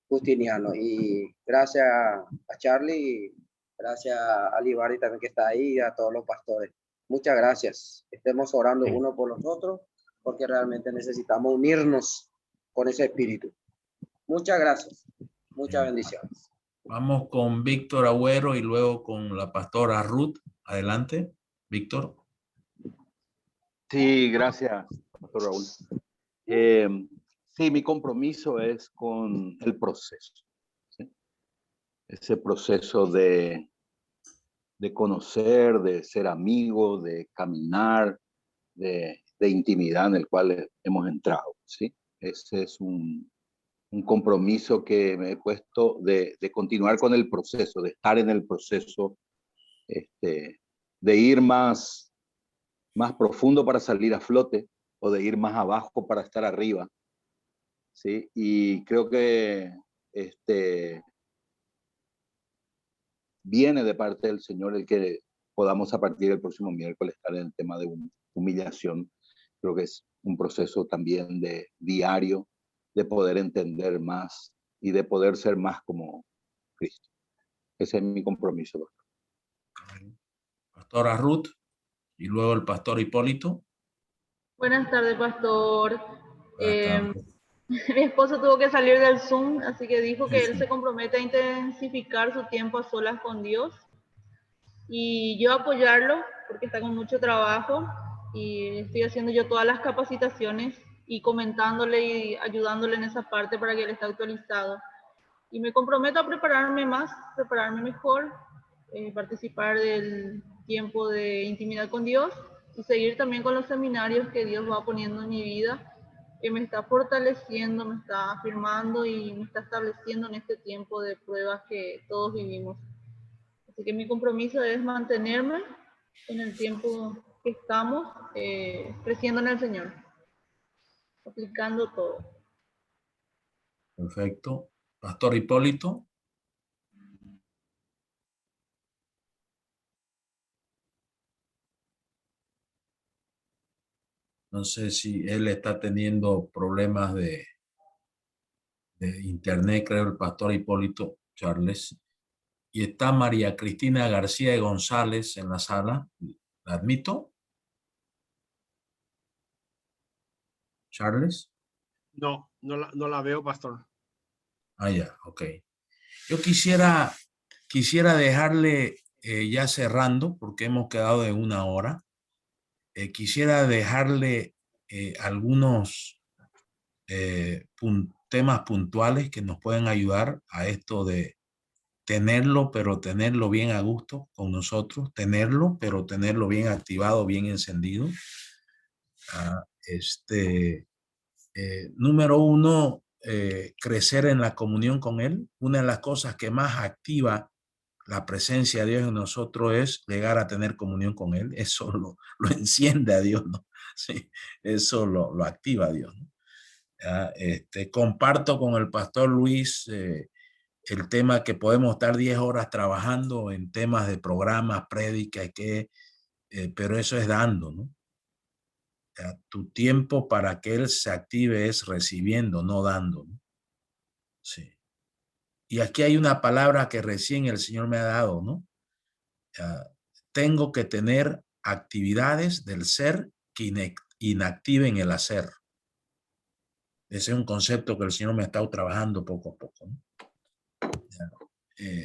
Speaker 12: Justiniano. Y gracias a Charlie, gracias a Olivardi también que está ahí, y a todos los pastores. Muchas gracias. Estemos orando uno por los otros, porque realmente necesitamos unirnos con ese espíritu. Muchas gracias. Muchas bendiciones.
Speaker 1: Vamos con Víctor Agüero y luego con la pastora Ruth. Adelante, Víctor.
Speaker 11: Sí, gracias, Pastor Raúl. Sí, mi compromiso es con el proceso. ¿Sí? Ese proceso de conocer, de ser amigo, de caminar, de intimidad en el cual hemos entrado. ¿Sí? Ese es un compromiso que me he puesto de continuar con el proceso, de estar en el proceso, de ir más profundo para salir a flote, o de ir más abajo para estar arriba. ¿Sí? Y creo que viene de parte del Señor el que podamos a partir del próximo miércoles estar en el tema de humillación. Creo que es un proceso también de diario, de poder entender más y de poder ser más como Cristo. Ese es mi compromiso.
Speaker 1: Pastora Ruth y luego el pastor Hipólito.
Speaker 13: Buenas tardes, pastor. Mi esposo tuvo que salir del Zoom, así que dijo que él se compromete a intensificar su tiempo a solas con Dios, y yo apoyarlo porque está con mucho trabajo, y estoy haciendo yo todas las capacitaciones y comentándole y ayudándole en esa parte para que él esté actualizado. Y me comprometo a prepararme más, prepararme mejor, participar del tiempo de intimidad con Dios y seguir también con los seminarios que Dios va poniendo en mi vida, que me está fortaleciendo, me está afirmando y me está estableciendo en este tiempo de pruebas que todos vivimos. Así que mi compromiso es mantenerme en el tiempo que estamos, creciendo en el Señor, aplicando todo.
Speaker 1: Perfecto. Pastor Hipólito. No sé si él está teniendo problemas de internet, creo, el pastor Hipólito Charles. Y está María Cristina García de González en la sala. ¿La admito? Charles.
Speaker 10: No la veo, pastor.
Speaker 1: Ah, ya, ok. Yo quisiera dejarle, ya cerrando, porque hemos quedado de 1 hora, quisiera dejarle algunos temas puntuales que nos pueden ayudar a esto de tenerlo, pero tenerlo bien a gusto con nosotros, tenerlo, pero tenerlo bien activado, bien encendido. Número 1, crecer en la comunión con Él. Una de las cosas que más activa la presencia de Dios en nosotros es llegar a tener comunión con Él. Eso lo enciende a Dios, ¿no? Sí, eso lo activa a Dios, ¿no? Comparto con el pastor Luis el tema que podemos estar 10 horas trabajando en temas de programas, prédicas, pero eso es dando, ¿no? Tu tiempo para que Él se active es recibiendo, no dando, ¿no? Sí. Y aquí hay una palabra que recién el Señor me ha dado, ¿no? Tengo que tener actividades del ser que inactiven el hacer. Ese es un concepto que el Señor me ha estado trabajando poco a poco, ¿no?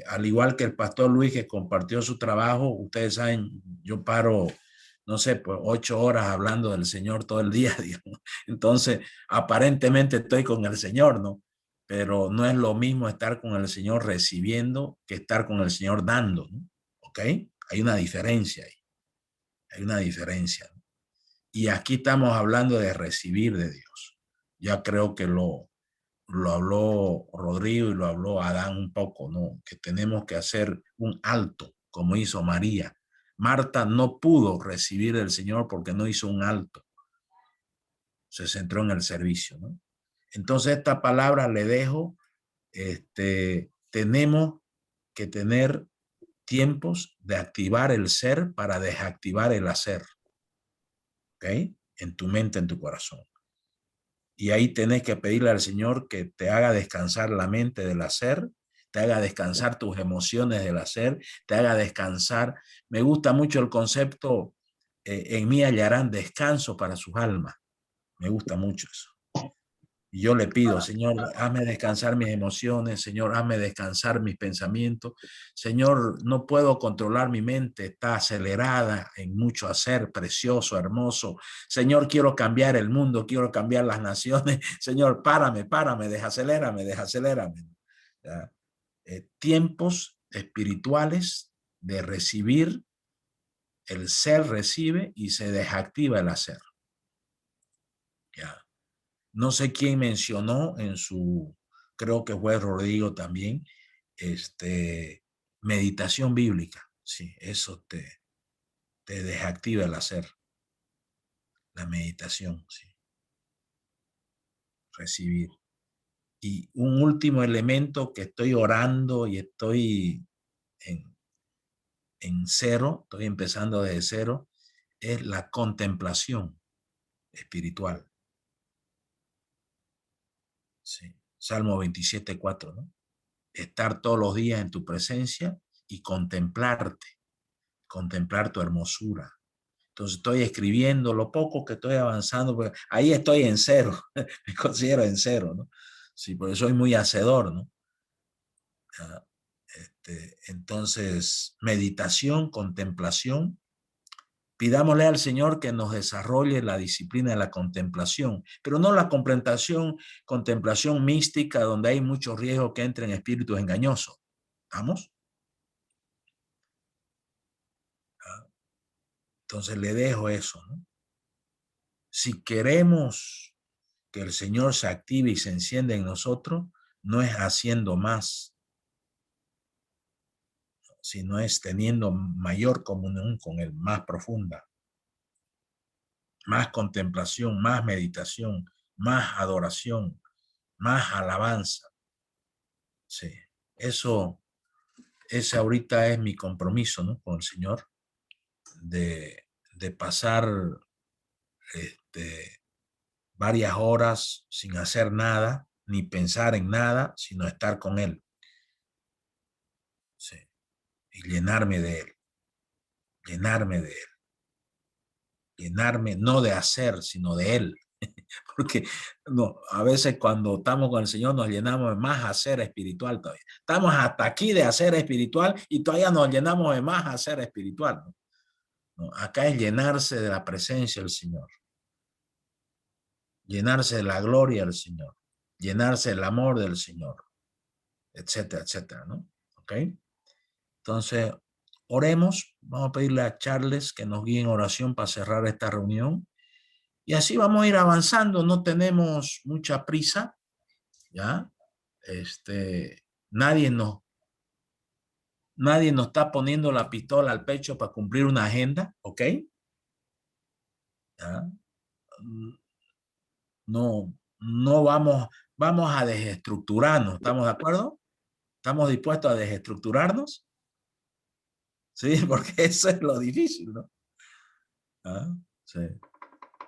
Speaker 1: Al igual que el pastor Luis que compartió su trabajo, ustedes saben, yo paro, no sé, pues 8 horas hablando del Señor todo el día, digamos. Entonces, aparentemente estoy con el Señor, ¿no? Pero no es lo mismo estar con el Señor recibiendo que estar con el Señor dando, ¿no? ¿Ok? Hay una diferencia ahí. Hay una diferencia, ¿no? Y aquí estamos hablando de recibir de Dios. Ya creo que lo habló Rodrigo y lo habló Adán un poco, ¿no? Que tenemos que hacer un alto, como hizo María. Marta no pudo recibir del Señor porque no hizo un alto. Se centró en el servicio, ¿no? Entonces esta palabra le dejo, tenemos que tener tiempos de activar el ser para desactivar el hacer. ¿Ok? En tu mente, en tu corazón. Y ahí tenés que pedirle al Señor que te haga descansar la mente del hacer, te haga descansar tus emociones del hacer, te haga descansar. Me gusta mucho el concepto, en mí hallarán descanso para sus almas. Me gusta mucho eso. Y yo le pido, Señor, hazme descansar mis emociones, Señor, hazme descansar mis pensamientos. Señor, no puedo controlar mi mente, está acelerada en mucho hacer, precioso, hermoso. Señor, quiero cambiar el mundo, quiero cambiar las naciones. Señor, párame, desacelérame. Tiempos espirituales de recibir, el ser recibe y se desactiva el hacer. Ya. No sé quién mencionó en su, creo que fue Rodrigo también, meditación bíblica. Sí, eso te desactiva el hacer. La meditación, sí. Recibir. Y un último elemento que estoy orando y estoy en cero, estoy empezando desde cero, es la contemplación espiritual. Sí. Salmo 27:4, ¿no? Estar todos los días en tu presencia y contemplarte, contemplar tu hermosura. Entonces estoy escribiendo lo poco que estoy avanzando, porque ahí estoy en cero, me considero en cero, ¿no? Sí, porque soy muy hacedor, ¿no? Entonces, meditación, contemplación. Pidámosle al Señor que nos desarrolle la disciplina de la contemplación, pero no la contemplación mística donde hay mucho riesgo que entren espíritus engañosos. ¿Vamos? Entonces le dejo eso, ¿no? Si queremos que el Señor se active y se encienda en nosotros, no es haciendo más, sino es teniendo mayor comunión con Él, más profunda, más contemplación, más meditación, más adoración, más alabanza. Sí, ese ahorita es mi compromiso, ¿no? Con el Señor, de pasar varias horas sin hacer nada, ni pensar en nada, sino estar con Él. Sí. Y llenarme de Él. Llenarme de Él. Llenarme no de hacer, sino de Él. Porque no, a veces cuando estamos con el Señor nos llenamos de más hacer espiritual todavía. Estamos hasta aquí de hacer espiritual y todavía nos llenamos de más hacer espiritual, ¿no? No, acá es llenarse de la presencia del Señor. Llenarse de la gloria del Señor. Llenarse del amor del Señor. Etcétera, etcétera, ¿no? ¿Ok? Entonces, oremos. Vamos a pedirle a Charles que nos guíe en oración para cerrar esta reunión. Y así vamos a ir avanzando. No tenemos mucha prisa, ¿ya? Nadie nos está poniendo la pistola al pecho para cumplir una agenda, ¿ok? ¿Ya? No vamos a desestructurarnos, ¿estamos de acuerdo? ¿Estamos dispuestos a desestructurarnos? Sí, porque eso es lo difícil, ¿no? ¿Ah? Sí.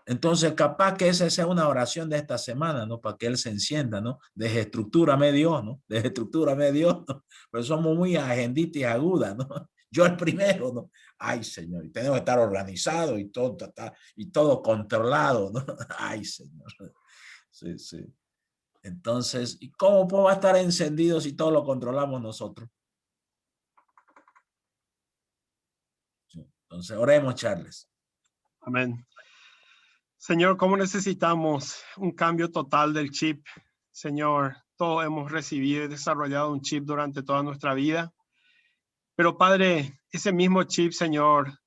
Speaker 1: Entonces, capaz que esa sea una oración de esta semana, ¿no? Para que Él se encienda, ¿no? Desestructúrame Dios, ¿no? Desestructúrame Dios, ¿no? Pues somos muy agenditis agudas, ¿no? Yo el primero, ¿no? Ay, Señor, y tenemos que estar organizados y todo controlado, ¿no? Ay, Señor. Sí, sí. Entonces, ¿y cómo puedo estar encendido si todo lo controlamos nosotros? Sí. Entonces, oremos, Charles.
Speaker 10: Amén. Señor, ¿cómo necesitamos un cambio total del chip? Señor, todos hemos recibido y desarrollado un chip durante toda nuestra vida. Pero Padre, ese mismo chip, Señor,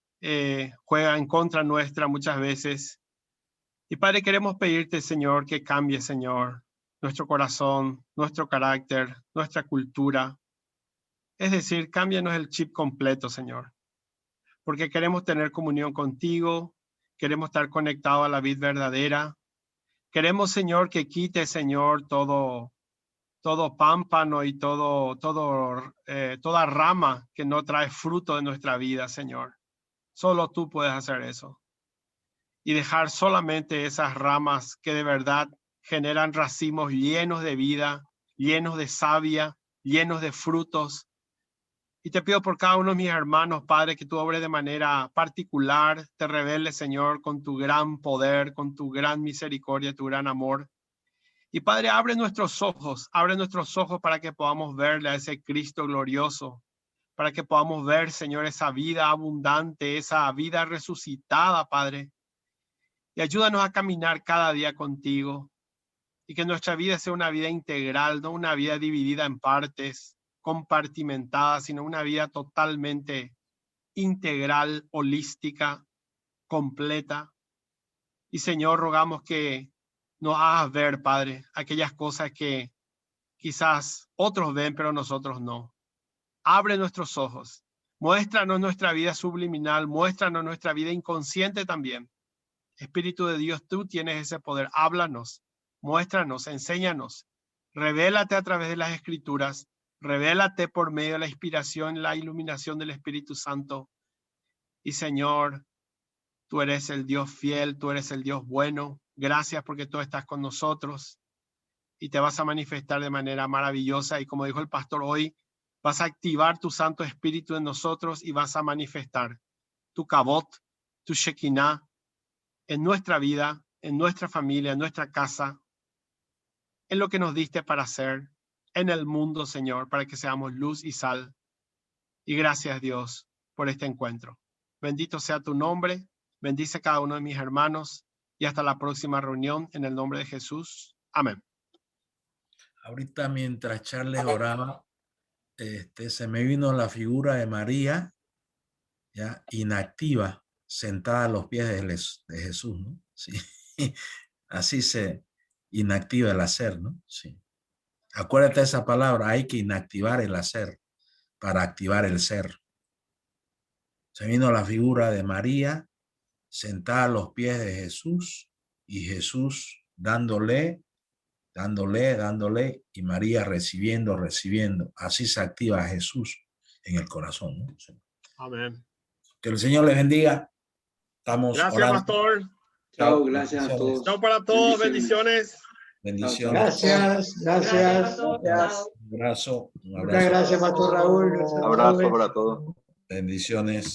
Speaker 10: juega en contra nuestra muchas veces. Y Padre, queremos pedirte, Señor, que cambie, Señor, nuestro corazón, nuestro carácter, nuestra cultura. Es decir, cámbianos el chip completo, Señor. Porque queremos tener comunión contigo, queremos estar conectados a la vid verdadera. Queremos, Señor, que quite, Señor, todo pámpano y toda rama que no trae fruto de nuestra vida, Señor. Solo tú puedes hacer eso. Y dejar solamente esas ramas que de verdad generan racimos llenos de vida, llenos de savia, llenos de frutos. Y te pido por cada uno de mis hermanos, Padre, que tú obres de manera particular, te reveles, Señor, con tu gran poder, con tu gran misericordia, tu gran amor. Y Padre, abre nuestros ojos para que podamos verle a ese Cristo glorioso, para que podamos ver, Señor, esa vida abundante, esa vida resucitada, Padre. Y ayúdanos a caminar cada día contigo y que nuestra vida sea una vida integral, no una vida dividida en partes, compartimentada, sino una vida totalmente integral, holística, completa. Y Señor, rogamos que nos hagas ver, Padre, aquellas cosas que quizás otros ven, pero nosotros no. Abre nuestros ojos, muéstranos nuestra vida subliminal, muéstranos nuestra vida inconsciente también. Espíritu de Dios, tú tienes ese poder. Háblanos, muéstranos, enséñanos. Revélate a través de las Escrituras. Revélate por medio de la inspiración, la iluminación del Espíritu Santo. Y Señor, tú eres el Dios fiel, tú eres el Dios bueno. Gracias porque tú estás con nosotros y te vas a manifestar de manera maravillosa. Y como dijo el pastor hoy, vas a activar tu Santo Espíritu en nosotros y vas a manifestar tu Kabot, tu Shekinah en nuestra vida, en nuestra familia, en nuestra casa, en lo que nos diste para hacer en el mundo, Señor, para que seamos luz y sal. Y gracias, Dios, por este encuentro. Bendito sea tu nombre. Bendice a cada uno de mis hermanos y hasta la próxima reunión en el nombre de Jesús. Amén.
Speaker 1: Ahorita mientras Charles oraba, se me vino la figura de María, ya inactiva, sentada a los pies de Jesús, ¿no? Sí. Así se inactiva el hacer, ¿no? Sí. Acuérdate de esa palabra, hay que inactivar el hacer para activar el ser. Se vino la figura de María sentada a los pies de Jesús y Jesús dándole, y María recibiendo. Así se activa a Jesús en el corazón, ¿no? Sí.
Speaker 10: Amén.
Speaker 1: Que el Señor les bendiga. Estamos
Speaker 10: Gracias,
Speaker 1: orando.
Speaker 10: pastor.
Speaker 4: Chao, gracias a todos.
Speaker 10: Chao para todos, bendiciones.
Speaker 1: Bendiciones.
Speaker 7: Gracias, gracias.
Speaker 1: Un abrazo.
Speaker 7: Muchas gracias, Pastor Raúl.
Speaker 11: Un abrazo para todos.
Speaker 1: Bendiciones.